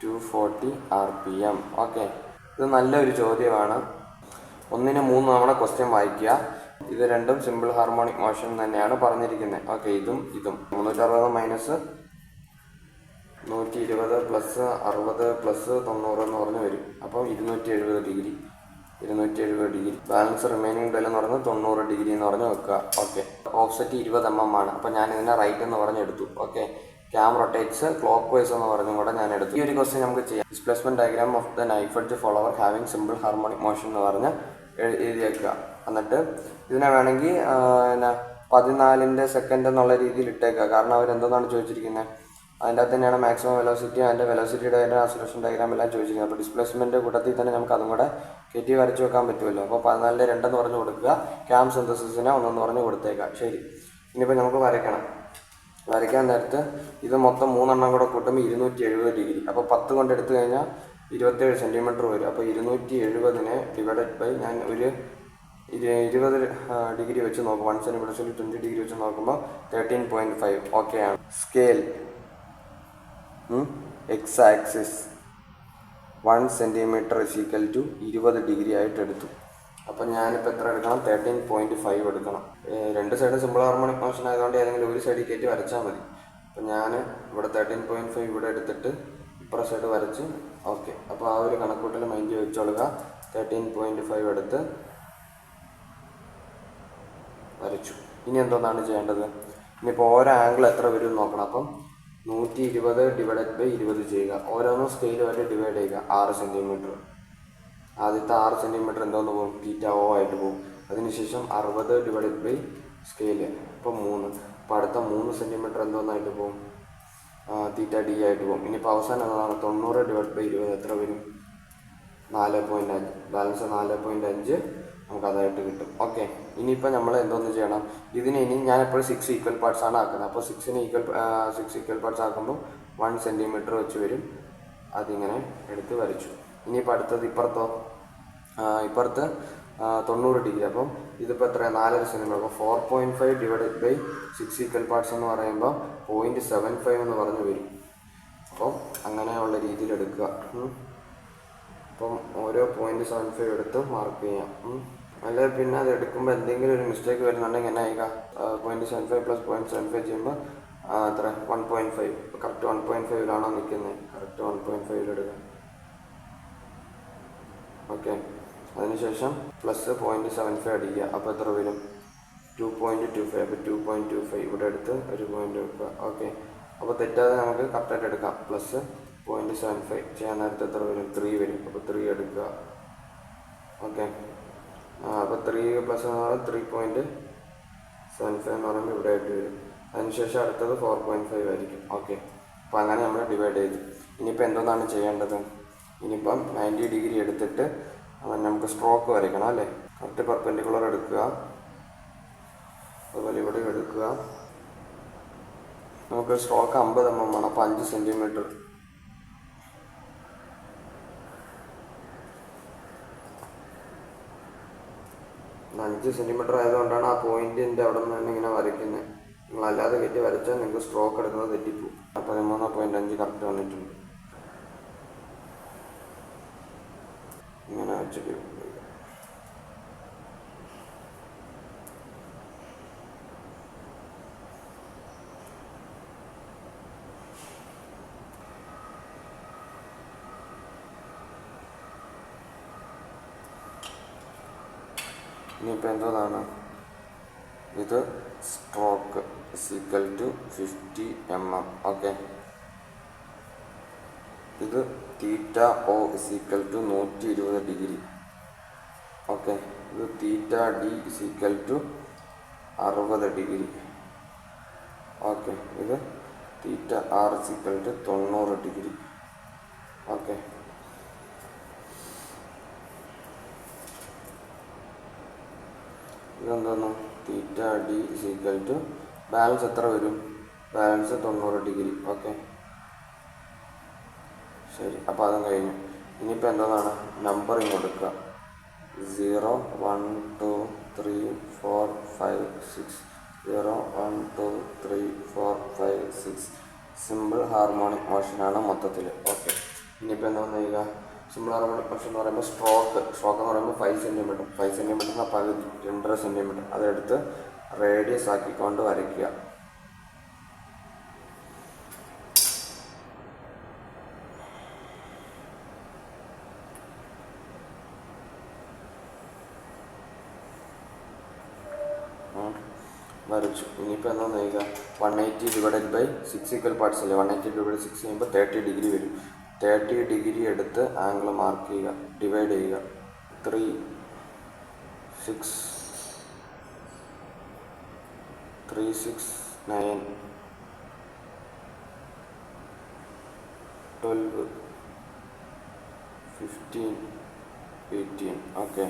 240 RPM. Okay, ഇത് നല്ലൊരു ചോദ്യമാണ്. 1-ന് 3 തവണ ക്വസ്റ്റ്യൻ വായിക്കുക. ഇത് രണ്ടും സിമ്പിൾ ഹാർമോണിക് മോഷൻ തന്നെയാണ് പറഞ്ഞിരിക്കുന്നത്. ഓക്കെ, ഇതും 360 മൈനസ് 120 പ്ലസ് 60 പ്ലസ് 90 എന്ന് പറഞ്ഞ് വരും. അപ്പം 270 ഡിഗ്രി. ബാലൻസ് റിമൈനിങ് ഡെൽ എന്ന് പറയുന്നത് 90 ഡിഗ്രി എന്ന് പറഞ്ഞ് വെക്കുക. ഓക്കെ, ഓഫ്സെറ്റ് 20 mm ആണ്. അപ്പം ഞാൻ ഇതിനെ റൈറ്റ് എന്ന് പറഞ്ഞെടുത്തു. Okay, cam rotates clockwise എന്ന് പറഞ്ഞും കൂടെ ഞാൻ എടുത്തു. ഈ ഒരു ക്വസ്റ്റ്യൻ നമുക്ക് ചെയ്യാം. Displacement diagram of the knife edge follower having simple harmonic motion എന്ന് പറഞ്ഞ് എഴുതി വെക്കുക. എന്നിട്ട് ഇതിനെ വേണമെങ്കിൽ 14 സെക്കൻഡ് എന്നുള്ള രീതിയിൽ ഇട്ടേക്കുക. കാരണം അവരെന്താണ് ചോദിച്ചിരിക്കുന്നത്? അതിൻ്റെ അകത്ത് തന്നെയാണ് മാക്സിമം വെലോസിറ്റി, അതിൻ്റെ വെലോസിറ്റി ഡയഗ്രാം, ആക്സിലറേഷൻ ഡയഗ്രാം എല്ലാം ചോദിച്ചിരിക്കുന്നത്. അപ്പോൾ ഡിസ്പ്ലേസ്മെൻറ്റ് കൂട്ടത്തിൽ തന്നെ നമുക്ക് അതും കൂടെ കയറ്റി വരച്ച് വെക്കാൻ പറ്റുമല്ലോ. അപ്പോൾ 14-2 എന്ന് പറഞ്ഞ് കൊടുക്കുക. ക്യാം സിന്തസിസിനെ 1 പറഞ്ഞ് കൊടുത്തേക്കാം. ശരി, ഇനിയിപ്പോൾ നമുക്ക് വരയ്ക്കാൻ നേരത്ത് ഇത് മൊത്തം 3 എണ്ണം കൂടെ കൂട്ടുമ്പോൾ 270 ഡിഗ്രി. അപ്പോൾ 10 കൊണ്ട് എടുത്തു കഴിഞ്ഞാൽ 27 സെൻറ്റിമീറ്റർ വരും. അപ്പോൾ 270-നെ ഡിവൈഡഡ് ബൈ ഞാൻ ഒരു 20 ഡിഗ്രി വെച്ച് നോക്കും. 1 സെൻറ്റിമീറ്റർ 20 ഡിഗ്രി വെച്ച് നോക്കുമ്പോൾ 13.5. ഓക്കെ ആണ്. Scale X axis 1 centimetre is equal to 20 degree ആയിട്ട് എടുത്തു. അപ്പം ഞാനിപ്പോൾ എത്ര എടുക്കണം? 13.5 എടുക്കണം. 2 സൈഡും സിമ്പിൾ ഹാർമോണിക് മോഷൻ ആയതുകൊണ്ട് ഏതെങ്കിലും ഒരു സൈഡിൽ കയറ്റി വരച്ചാൽ മതി. അപ്പം ഞാൻ ഇവിടെ 13.5 ഇവിടെ എടുത്തിട്ട് ഇപ്പുറ സൈഡ് വരച്ച്. ഓക്കെ, അപ്പോൾ ആ ഒരു കണക്കൂട്ടൽ മൈൻഡ് വെച്ചോളുക. 13.5 എടുത്ത് വരച്ചു. ഇനി എന്തോന്നാണ് ചെയ്യേണ്ടത്? ഇനിയിപ്പോൾ ഓരോ ആംഗിൾ എത്ര വരും നോക്കണം. അപ്പം 120 ഡിവൈഡഡ് ബൈ 20 ചെയ്യുക. ഓരോന്നും സ്കെയിലുമായിട്ട് ഡിവൈഡ് ചെയ്യുക. 6 സെൻറ്റിമീറ്റർ. ആദ്യത്തെ 6 സെൻറ്റിമീറ്റർ എന്തോന്ന് പോകും? തീറ്റ ഒ ആയിട്ട് പോകും. അതിനുശേഷം 60 ഡിവൈഡഡ് ബൈ സ്കെയില്. ഇപ്പോൾ 3. അപ്പോൾ അടുത്ത 3 സെൻറ്റിമീറ്റർ എന്തോന്നായിട്ട് പോകും? തീറ്റ ഡി ആയിട്ട് പോകും. ഇനിയിപ്പോൾ അവസാനം എന്താണ്? 90 ഡിവൈഡ് ബൈ 20 എത്ര വരും? 4.5. ബാലൻസ് 4.5 നമുക്കതായിട്ട് കിട്ടും. ഓക്കെ, ഇനിയിപ്പോൾ നമ്മൾ എന്തോന്ന് ചെയ്യണം? ഇനി ഞാനെപ്പോഴും 6 ഈക്വൽ പാർട്സ് ആണ് ആക്കുന്നത്. അപ്പോൾ 6 ഈക്വൽ പാർട്സ് ആക്കുമ്പോൾ 1 സെൻറ്റിമീറ്റർ വെച്ച് വരും. അതിങ്ങനെ എടുത്ത് വരച്ചു. ഇനിയിപ്പോൾ അടുത്തത് ഇപ്പുറത്ത് 90 ഡിഗ്രി. അപ്പം ഇതിപ്പോൾ എത്രയാണ് 4 സെൻറ്റിമീറ്റർ. അപ്പോൾ 4.5 ഡിവൈഡഡ് ബൈ 6 ഈക്വൽ പാർട്സ് എന്ന് പറയുമ്പോൾ 0.75 എന്ന് പറഞ്ഞ് വരും. അപ്പം അങ്ങനെയുള്ള രീതിയിൽ എടുക്കുക. അപ്പം ഓരോ 0.75 എടുത്ത് മാർക്ക് ചെയ്യാം. അല്ലെങ്കിൽ പിന്നെ അത് എടുക്കുമ്പോൾ എന്തെങ്കിലും ഒരു മിസ്റ്റേക്ക് വരുന്നുണ്ടെങ്കിൽ എന്നെ അയക്കുക. 0.75 പ്ലസ് 0.75 ചെയ്യുമ്പോൾ എത്ര 1.5. കറക്റ്റ് 1.5ലാണോ നിൽക്കുന്നത്? കറക്റ്റ് 1.5 എടുക്കുക. ഓക്കെ, അതിനുശേഷം പ്ലസ് 0.75 അടിക്കുക. അപ്പോൾ എത്ര വരും? 2.25. അപ്പോൾ 2.25 ഇവിടെ എടുത്ത് ഒരു പോയിന്റ് വെക്കുക. ഓക്കെ, അപ്പോൾ തെറ്റാതെ നമുക്ക് കറക്റ്റായിട്ട് എടുക്കാം. പ്ലസ് 0.75 ചെയ്യാൻ നേരത്തെ എത്ര വരും? 3 വരും. അപ്പോൾ 3 എടുക്കുക. ഓക്കെ, അപ്പോൾ 3 പ്ലസ് എന്ന് പറയുന്നത് 3.75 എന്ന് പറയുമ്പോൾ ഇവിടെ ആയിട്ട് വരും. അതിനുശേഷം അടുത്തത് 4.5 ആയിരിക്കും. ഓക്കെ, അപ്പോൾ അങ്ങനെ നമ്മൾ ഡിവൈഡ് ചെയ്തു. ഇനിയിപ്പോൾ എന്താണ് ചെയ്യേണ്ടത്? ഇനിയിപ്പം 90 ഡിഗ്രി എടുത്തിട്ട് നമുക്ക് സ്ട്രോക്ക് വരയ്ക്കണം അല്ലേ? കറക്റ്റ് പെർപെൻഡിക്കുലർ എടുക്കുക. അതുപോലെ ഇവിടെ എടുക്കുക. നമുക്ക് സ്ട്രോക്ക് 50 mm വേണം. അപ്പോൾ 5 സെൻറ്റിമീറ്റർ. ആയതുകൊണ്ടാണ് ആ പോയിന്റിൻ്റെ അവിടെ നിന്ന് തന്നെ ഇങ്ങനെ വരയ്ക്കുന്നത്. നിങ്ങളല്ലാതെ കയറ്റി വരച്ചാൽ നിങ്ങൾക്ക് സ്ട്രോക്ക് എടുക്കുന്നത് തെറ്റിപ്പോവും. 13.5 കറക്റ്റ് വന്നിട്ടുണ്ട്. ഇങ്ങനെ വെച്ചിട്ട് ഇനിയിപ്പോൾ എന്താണ് ഇത്? Stroke equal to 50 mm. Okay, ഇത് theta o equal to 120 degree. Okay, ഇത് theta d equal to 60 degree. Okay, ഇത് theta r equal to 90 degree. Okay, ഇതെന്താണ്? Theta d equal to balance എത്ര വരും? Balance 90 degree. ഓക്കെ, ശരി. അപ്പോൾ അതും കഴിഞ്ഞു. ഇനിയിപ്പോൾ എന്താണ്? നമ്പറിങ് കൊടുക്കുക. 0 1 2 3 4 5 6 0 1 2 3 4 5 6 സിമ്പിൾ ഹാർമോണിക് മോഷനാണ് മൊത്തത്തിൽ. ഓക്കെ, ഇനിയിപ്പോൾ എന്താണെന്ന് ചെയ്യുക? സിമ്പിൾ ഹാർമോണിക് മോഷൻ എന്ന് പറയുമ്പോൾ സ്ട്രോക്ക് എന്ന് പറയുമ്പോൾ 5 സെൻറ്റിമീറ്റർ. 5 സെൻറ്റിമീറ്ററിന് പകുതി 2.5 സെൻറ്റിമീറ്റർ അതെടുത്ത് റേഡിയസ് ആക്കിക്കൊണ്ട് വരയ്ക്കുക. വരച്ചു. ഇനിയിപ്പോൾ എന്താണെന്ന് ചെയ്യുക? 180 ഡിവൈഡഡ് ബൈ 6 ഈക്വൽ പാർട്സ് അല്ലേ? 180 ഡിവൈഡ് 6 ചെയ്യുമ്പോൾ 30 ഡിഗ്രി വരും. 30 ഡിഗ്രി എടുത്ത് ആംഗിൾ മാർക്ക് ചെയ്യുക. ഡിവൈഡ് ചെയ്യുക. 3 6 3 6 9 12 15 18. ഓക്കെ,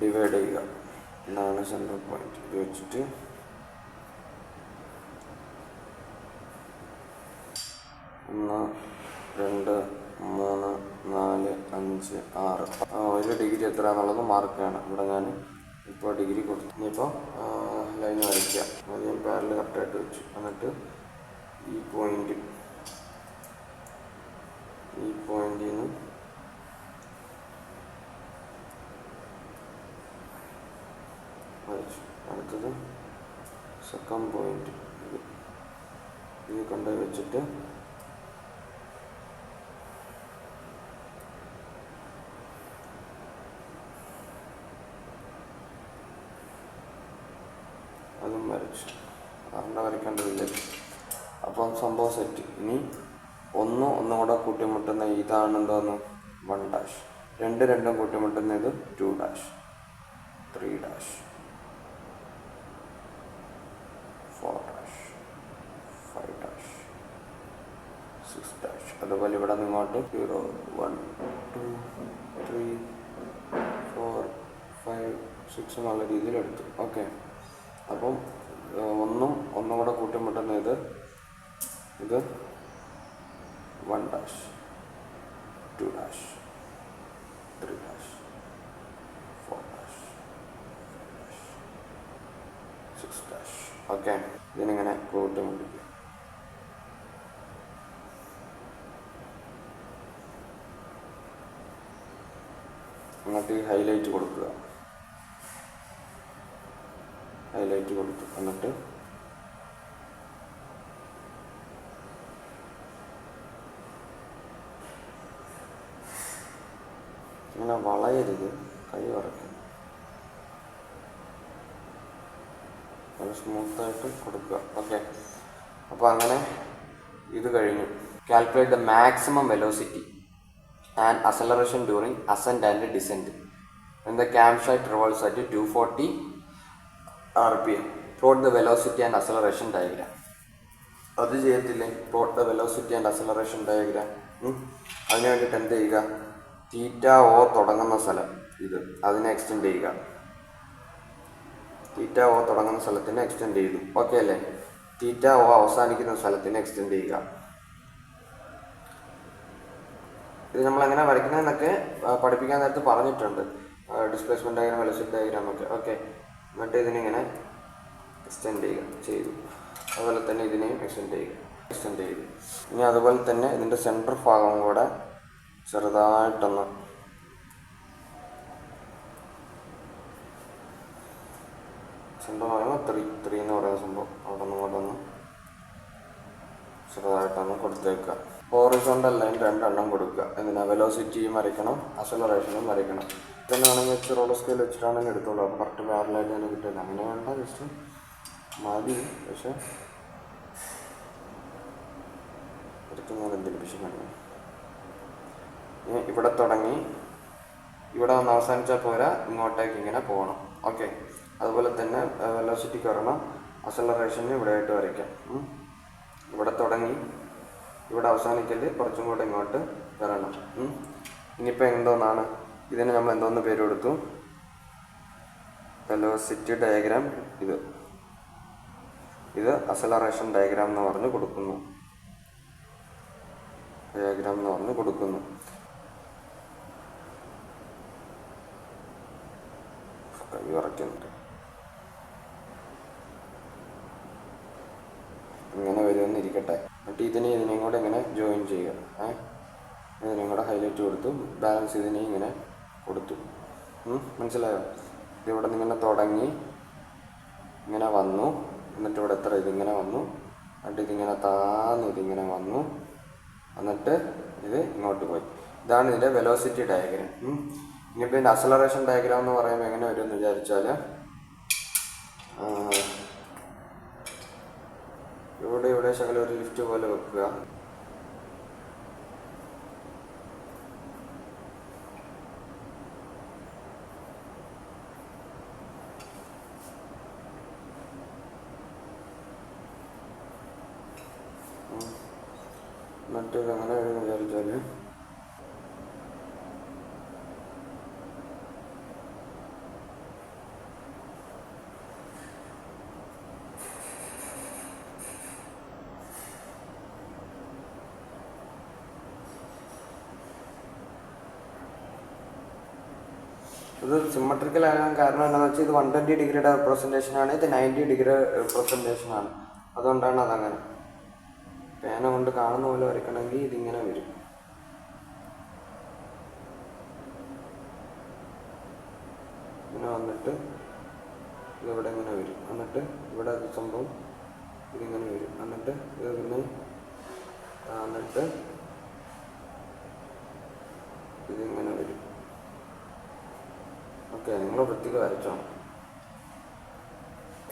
ഡിവൈഡ് ചെയ്യുക. ഇതാണ് സെൻട്രൽ പോയിന്റ്. ഇത് വെച്ചിട്ട് 1 2 3 4 5 6 1 ഡിഗ്രി എത്രയാണെന്നുള്ളത് മാർക്ക് ചെയ്യണം. ഇവിടെ ഞാൻ ഇപ്പോൾ ഡിഗ്രി കൊടുത്തു. ഇനിയിപ്പോൾ ലൈൻ വരയ്ക്കുക. ആദ്യം പാരൽ കറക്റ്റായിട്ട് വെച്ചു. എന്നിട്ട് ഈ പോയിന്റിൽ നിന്ന് വരച്ചു. അടുത്തത് സെക്കൻഡ് പോയിന്റ് ഇത് കൊണ്ടുപോയി വെച്ചിട്ട് അതും വരച്ചു. വരയ്ക്കേണ്ടതില്ല. അപ്പം സംഭവം സെറ്റ്. ഇനി ഒന്നും കൂടെ കൂട്ടിമുട്ടുന്ന ഇതാണ് എന്തോന്ന്? 1 ഡാഷ്. 2 2 കൂട്ടിമുട്ടുന്ന ഇത് 2 dash 3 dash 4 dash 5 dash 6 dash. അതുപോലെ ഇവിടെ നിങ്ങോട്ട് 0 1 2 3 4 5 6 എന്നുള്ള രീതിയിൽ എടുത്തു. ഓക്കെ, അപ്പം ഒന്നും കൂടെ കൂട്ടിമുട്ടുന്ന ഇത് 1 dash 2 dash 3 dash 4 dash 5 dash okay, ഇതിനിങ്ങനെ കൂട്ടി മുടിക്കുക. എന്നിട്ട് ഈ ഹൈലൈറ്റ് കൊടുക്കുക. ഹൈലൈറ്റ് കൊടുത്തു. എന്നിട്ട് ഇങ്ങനെ വളയരുത്, കൈ വറയ്ക്കും. അത് സ്മൂത്തായിട്ട് കൊടുക്കുക. ഓക്കെ, അപ്പോൾ അങ്ങനെ ഇത് കഴിഞ്ഞു. Calculate the maximum velocity and acceleration during ascent and descent when the camshaft revolves at 240 rpm. Plot the velocity and acceleration diagram. അത് ചെയ്യത്തില്ലേ? Plot the velocity and acceleration diagram. അതിന് വേണ്ടിയിട്ട് എന്ത് ചെയ്യുക? തീറ്റ ഓ തുടങ്ങുന്ന സ്ഥലം ഇത്, അതിനെ എക്സ്റ്റെൻഡ് ചെയ്യുക. തീറ്റ ഓ തുടങ്ങുന്ന സ്ഥലത്തിന് എക്സ്റ്റെൻഡ് ചെയ്തു. ഓക്കെ അല്ലേ? തീറ്റ ഓ അവസാനിക്കുന്ന സ്ഥലത്തിന് എക്സ്റ്റെൻഡ് ചെയ്യുക. ഇത് നമ്മളെങ്ങനെ വരയ്ക്കുന്നതെന്നൊക്കെ പഠിപ്പിക്കാൻ നേരത്ത് പറഞ്ഞിട്ടുണ്ട്. ഡിസ്പ്ലേസ്മെൻറ്റ് ഡയഗ്രാം, വെലോസിറ്റി ഡയഗ്രാം ഒക്കെ. ഓക്കെ, എന്നിട്ട് ഇതിനിങ്ങനെ എക്സ്റ്റെൻഡ് ചെയ്തു. അതുപോലെ തന്നെ ഇതിനെയും എക്സ്റ്റെൻഡ് ചെയ്തു. ഇനി അതുപോലെ തന്നെ ഇതിൻ്റെ സെൻറ്റർ ഭാഗം കൂടെ ചെറുതായിട്ടൊന്ന് സെൻറ്റർ ഭാഗം 3 എന്ന് പറയുന്ന സംഭവം അവിടെ നിന്ന് ചെറുതായിട്ടൊന്ന് കൊടുത്തേക്കുക. ഹോറിസോണ്ടൽ ലൈൻ 2 കൊടുക്കുക. എന്തിനാ? വെലോസിറ്റിയും വരയ്ക്കണം, അക്സലറേഷനും വരയ്ക്കണം. ഇതന്നെ വേണമെങ്കിൽ വെച്ച് റോളർ സ്കെയിൽ വെച്ചിട്ടാണെങ്കിൽ എടുത്തോളൂ. അപ്പോൾ കറക്റ്റ് പാരലായിട്ട് തന്നെ കിട്ടില്ല. അങ്ങനെ വേണ്ട, ജസ്റ്റ് മതി. പക്ഷെ എടുക്കുന്നത് എന്തെങ്കിലും വിഷയമാണ്. ഇവിടെ തുടങ്ങി ഇവിടെ ഒന്ന് അവസാനിച്ചാൽ പോരാ, ഇങ്ങോട്ടേക്ക് ഇങ്ങനെ പോകണം. ഓക്കെ, അതുപോലെ തന്നെ വെലോസിറ്റിക്ക് വരണം, അക്സലറേഷന് ഇവിടെ ആയിട്ട് വരയ്ക്കാം. ഇവിടെ തുടങ്ങി ഇവിടെ അവസാനിക്കല് കുറച്ചും കൂടെ ഇങ്ങോട്ട് വരണം. ഇനിയിപ്പോൾ എന്തോന്നാണ് ഇതിന് നമ്മൾ എന്തോന്ന് പേര് കൊടുത്തു? Velocity diagram. ഇത് അക്സലറേഷൻ ഡയഗ്രാം എന്ന് പറഞ്ഞ് കൊടുക്കുന്നു. കൈ വറയ്ക്കുന്നുണ്ട്. ഇങ്ങനെ വരുമെന്നിരിക്കട്ടെ. എന്നിട്ട് ഇതിനെയും കൂടെ ഇങ്ങനെ ജോയിൻ ചെയ്യുക. ഇതിനെയും കൂടെ ഹൈലൈറ്റ് കൊടുത്തു, ബാലൻസ് ഇതിനെയും ഇങ്ങനെ കൊടുത്തു. മനസ്സിലായോ? ഇതിവിടെ നിങ്ങനെ തുടങ്ങി ഇങ്ങനെ വന്നു, എന്നിട്ട് ഇവിടെ എത്ര ഇതിങ്ങനെ വന്നു, എന്നിട്ട് ഇതിങ്ങനെ ഇതിങ്ങനെ വന്നു, എന്നിട്ട് ഇത് ഇങ്ങോട്ട് പോയി. ഇതാണ് ഇതിൻ്റെ വെലോസിറ്റി ഡയഗ്രാം. ഇനിയിപ്പോൾ ഇതിൻ്റെ അക്സലറേഷൻ ഡയഗ്രാം എന്ന് പറയുമ്പോൾ എങ്ങനെ വരുമെന്ന് വിചാരിച്ചാൽ, ഇവിടെ ശകലം ഒരു ലിഫ്റ്റ് പോലെ വെക്കുക. എന്നിട്ട് ഇതെങ്ങനെ വരുമെന്ന് വിചാരിച്ചാൽ, ഇത് സിമ്മട്രിക്കൽ ആകാൻ കാരണം എന്താണെന്ന് വെച്ചാൽ ഇത് 120 ഡിഗ്രിയുടെ റെപ്രസെൻറ്റേഷനാണ്, ഇത് 90 ഡിഗ്രി റെപ്രസെൻറ്റേഷനാണ്. അതുകൊണ്ടാണ് അതങ്ങനെ. പേന കൊണ്ട് കാണുന്ന പോലെ വരയ്ക്കണമെങ്കിൽ ഇതിങ്ങനെ വരും. ഇങ്ങനെ വന്നിട്ട് ഇതിവിടെ ഇങ്ങനെ വരും. എന്നിട്ട് ഇവിടെ സംഭവം ഇതിങ്ങനെ വരും. എന്നിട്ട് ഇതിങ്ങനെ ഇതിങ്ങനെ വരും. ഓക്കെ, നിങ്ങൾ വൃത്തിക്ക് വരച്ചോ.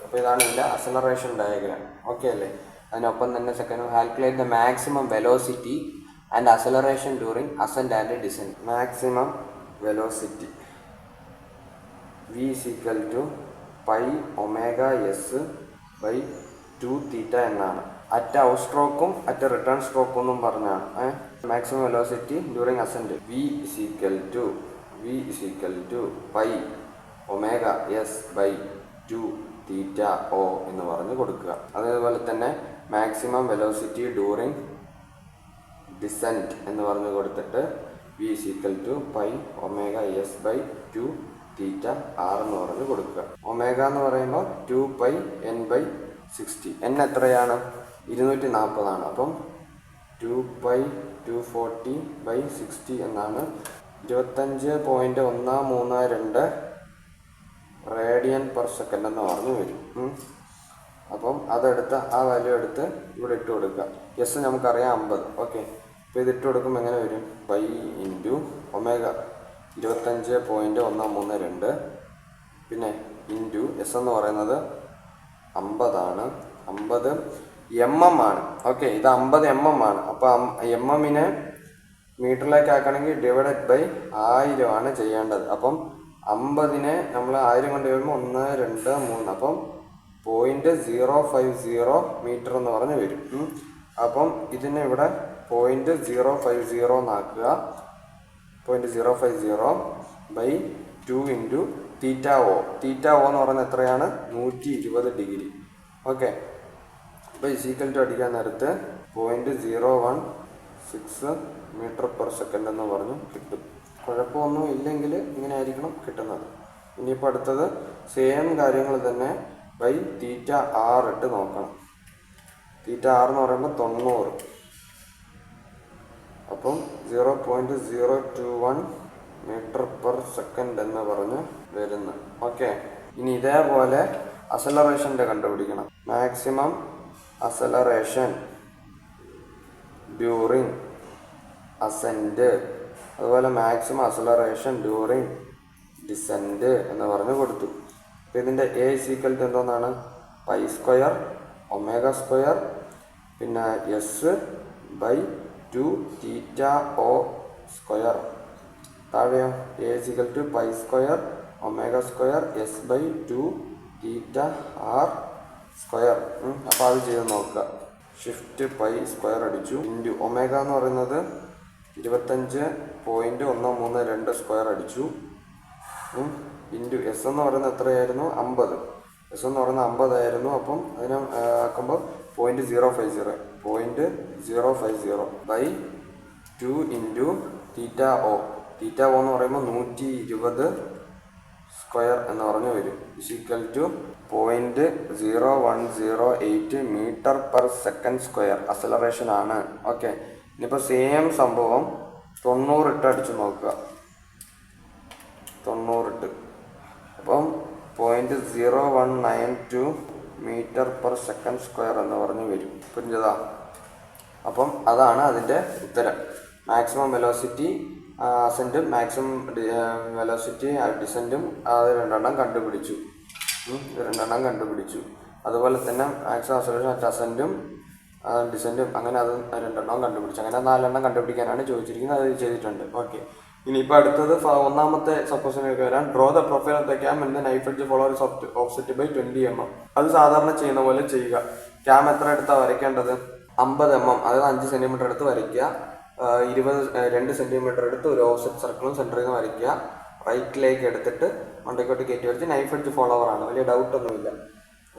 അപ്പോൾ ഇതാണ് ഇതിൻ്റെ അക്സലറേഷൻ ഡയഗ്രാം. ഓക്കെ അല്ലേ? അതിനൊപ്പം തന്നെ second, calculate the maximum velocity and acceleration during ascent and descent. Maximum velocity v = π/s/2θ എന്നാണ്. അറ്റ് ഔട്ട് സ്ട്രോക്കും അറ്റ് റിട്ടേൺ സ്ട്രോക്കും എന്നും പറഞ്ഞാണ്. Maximum velocity during ascent v π/s/2θo എന്ന് പറഞ്ഞ് കൊടുക്കുക. അതേപോലെ തന്നെ മാക്സിമം വെലോസിറ്റി ഡ്യൂറിങ് ഡിസെൻറ്റ് എന്ന് പറഞ്ഞ് കൊടുത്തിട്ട് v = π/s/2θr എന്ന് പറഞ്ഞ് കൊടുക്കുക. ഒമേഗ എന്ന് പറയുമ്പോൾ 2πn/r 60. n എത്രയാണ്? 240 അപ്പം 2π240/60 എന്നാണ് 25.132 റേഡിയൻ പെർ സെക്കൻഡ് എന്ന് പറഞ്ഞു വരും. അപ്പം അതെടുത്ത് ആ വാല്യൂ എടുത്ത് ഇവിടെ ഇട്ട് കൊടുക്കുക. എസ് നമുക്കറിയാം 50. ഓക്കെ, അപ്പോൾ ഇതിട്ട് കൊടുക്കുമ്പോൾ എങ്ങനെ വരും? പൈ ഇൻറ്റു ഒമേഗ 25.132 പിന്നെ ഇൻറ്റു എസ് എന്ന് പറയുന്നത് 50 ആണ്. 50 mm ആണ്. ഓക്കെ, ഇത് 50 mm ആണ്. അപ്പോൾ mm മീറ്ററിലേക്ക് ആക്കണമെങ്കിൽ ഡിവൈഡഡ് ബൈ 1000 ആണ് ചെയ്യേണ്ടത്. അപ്പം 50 നമ്മൾ 1000 കൊണ്ട് വരുമ്പോൾ 1, 2, 3 അപ്പം 0.050 മീറ്റർ എന്ന് പറഞ്ഞ് വരും. അപ്പം ഇതിനെ ഇവിടെ 0.050 എന്നാക്കുക. 0.050/2 into theta o. Theta o എന്ന് പറയുന്നത് എത്രയാണ്? 120 ഡിഗ്രി. ഓക്കെ, അപ്പോൾ ഇസീക്വൽ ടു അടിക്കാൻ നേരത്ത് 0.016 മീറ്റർ പെർ സെക്കൻഡ് എന്ന് പറഞ്ഞു കിട്ടും. കുഴപ്പമൊന്നും ഇല്ലെങ്കിൽ ഇങ്ങനെ ആയിരിക്കണം കിട്ടുന്നത്. ഇനിയിപ്പോൾ അടുത്തത് സെയിം കാര്യങ്ങൾ തന്നെ ബൈ തീറ്റ ആർ ഇട്ട് നോക്കണം. തീറ്റ ആർ എന്ന് പറയുമ്പോൾ 90. അപ്പം 0.021 മീറ്റർ പെർ സെക്കൻഡ് എന്ന് പറഞ്ഞ് വരുന്നു. ഓക്കെ, ഇനി ഇതേപോലെ അസലറേഷൻ്റെ കണ്ടുപിടിക്കണം. മാക്സിമം അസലറേഷൻ ഡ്യൂറിങ് അസെൻഡ്, അതുപോലെ മാക്സിമം അസലറേഷൻ ഡ്യൂറിങ് ഡിസെൻഡ് എന്ന് പറഞ്ഞ് കൊടുത്തു. അപ്പോൾ ഇതിൻ്റെ എ ഈക്വൽ ടു എന്തോന്നാണ്? പൈ സ്ക്വയർ ഒമേഗ സ്ക്വയർ പിന്നെ s by 2 theta o square. താഴെയോ a equal to pi square omega square s by 2 theta r square. അപ്പോൾ അത് ചെയ്ത് നോക്കുക. ഷിഫ്റ്റ് പൈ സ്ക്വയർ അടിച്ചു ഇൻറ്റു ഒമേഗ എന്ന് പറയുന്നത് 25.132 സ്ക്വയർ അടിച്ചു ഇൻറ്റു എസ് എന്ന് പറയുന്നത് എത്രയായിരുന്നു? 50. എസ് എന്ന് പറയുന്നത് 50 ആയിരുന്നു. അപ്പം അതിനെ ആക്കുമ്പോൾ 0.050/2 into theta o. Theta o എന്ന് പറയുമ്പോൾ 120 സ്ക്വയർ എന്ന് പറഞ്ഞു വരും. Equal to 0.0108 metre per second square acceleration ആണ്. ഓക്കെ, ഇനിയിപ്പോൾ സെയിം സംഭവം 90 ഇട്ട് അടിച്ചു നോക്കുക. 90 ഇട്ട് അപ്പം 0.0192 മീറ്റർ പെർ സെക്കൻഡ് സ്ക്വയർ എന്ന് പറഞ്ഞ് വരും. പുരിഞ്ഞതാ? അപ്പം അതാണ് അതിൻ്റെ ഉത്തരം. മാക്സിമം വെലോസിറ്റി അസെൻറ്റും മാക്സിമം വെലോസിറ്റി ഡിസെൻറ്റും അത് രണ്ടെണ്ണം കണ്ടുപിടിച്ചു. അതുപോലെ തന്നെ മാക്സിമം അസലറേഷൻ അറ്റ് അസെൻറ്റും ഡിസെൻറ്റും അങ്ങനെ അത് രണ്ടെണ്ണം കണ്ടുപിടിച്ചു. അങ്ങനെ 4 എണ്ണം കണ്ടുപിടിക്കാനാണ് ചോദിച്ചിരിക്കുന്നത്. അത് ചെയ്തിട്ടുണ്ട്. ഓക്കെ, ഇനിയിപ്പോൾ അടുത്തത് ഒന്നാമത്തെ സപ്പോസിലേക്ക് വരാൻ. Draw the profile of the cam and the knife edge follower offset by 20 mm. അത് സാധാരണ ചെയ്യുന്ന പോലെ ചെയ്യുക. ക്യാം എത്ര എടുത്താണ് വരയ്ക്കേണ്ടത്? 50 mm, അതായത് 5 സെൻറ്റിമീറ്റർ എടുത്ത് വരയ്ക്കുക. 2 സെൻറ്റിമീറ്റർ എടുത്ത് ഒരു ഓഫ്സെറ്റ് സർക്കിളും സെൻറ്ററിൽ നിന്ന് വരയ്ക്കുക. റൈറ്റിലേക്ക് എടുത്തിട്ട് മണ്ടയ്ക്കോട്ട് കയറ്റി വരച്ച് നൈഫ് എഡ്ജ് ഫോളോവർ ആണ്. വലിയ ഡൗട്ടൊന്നുമില്ല,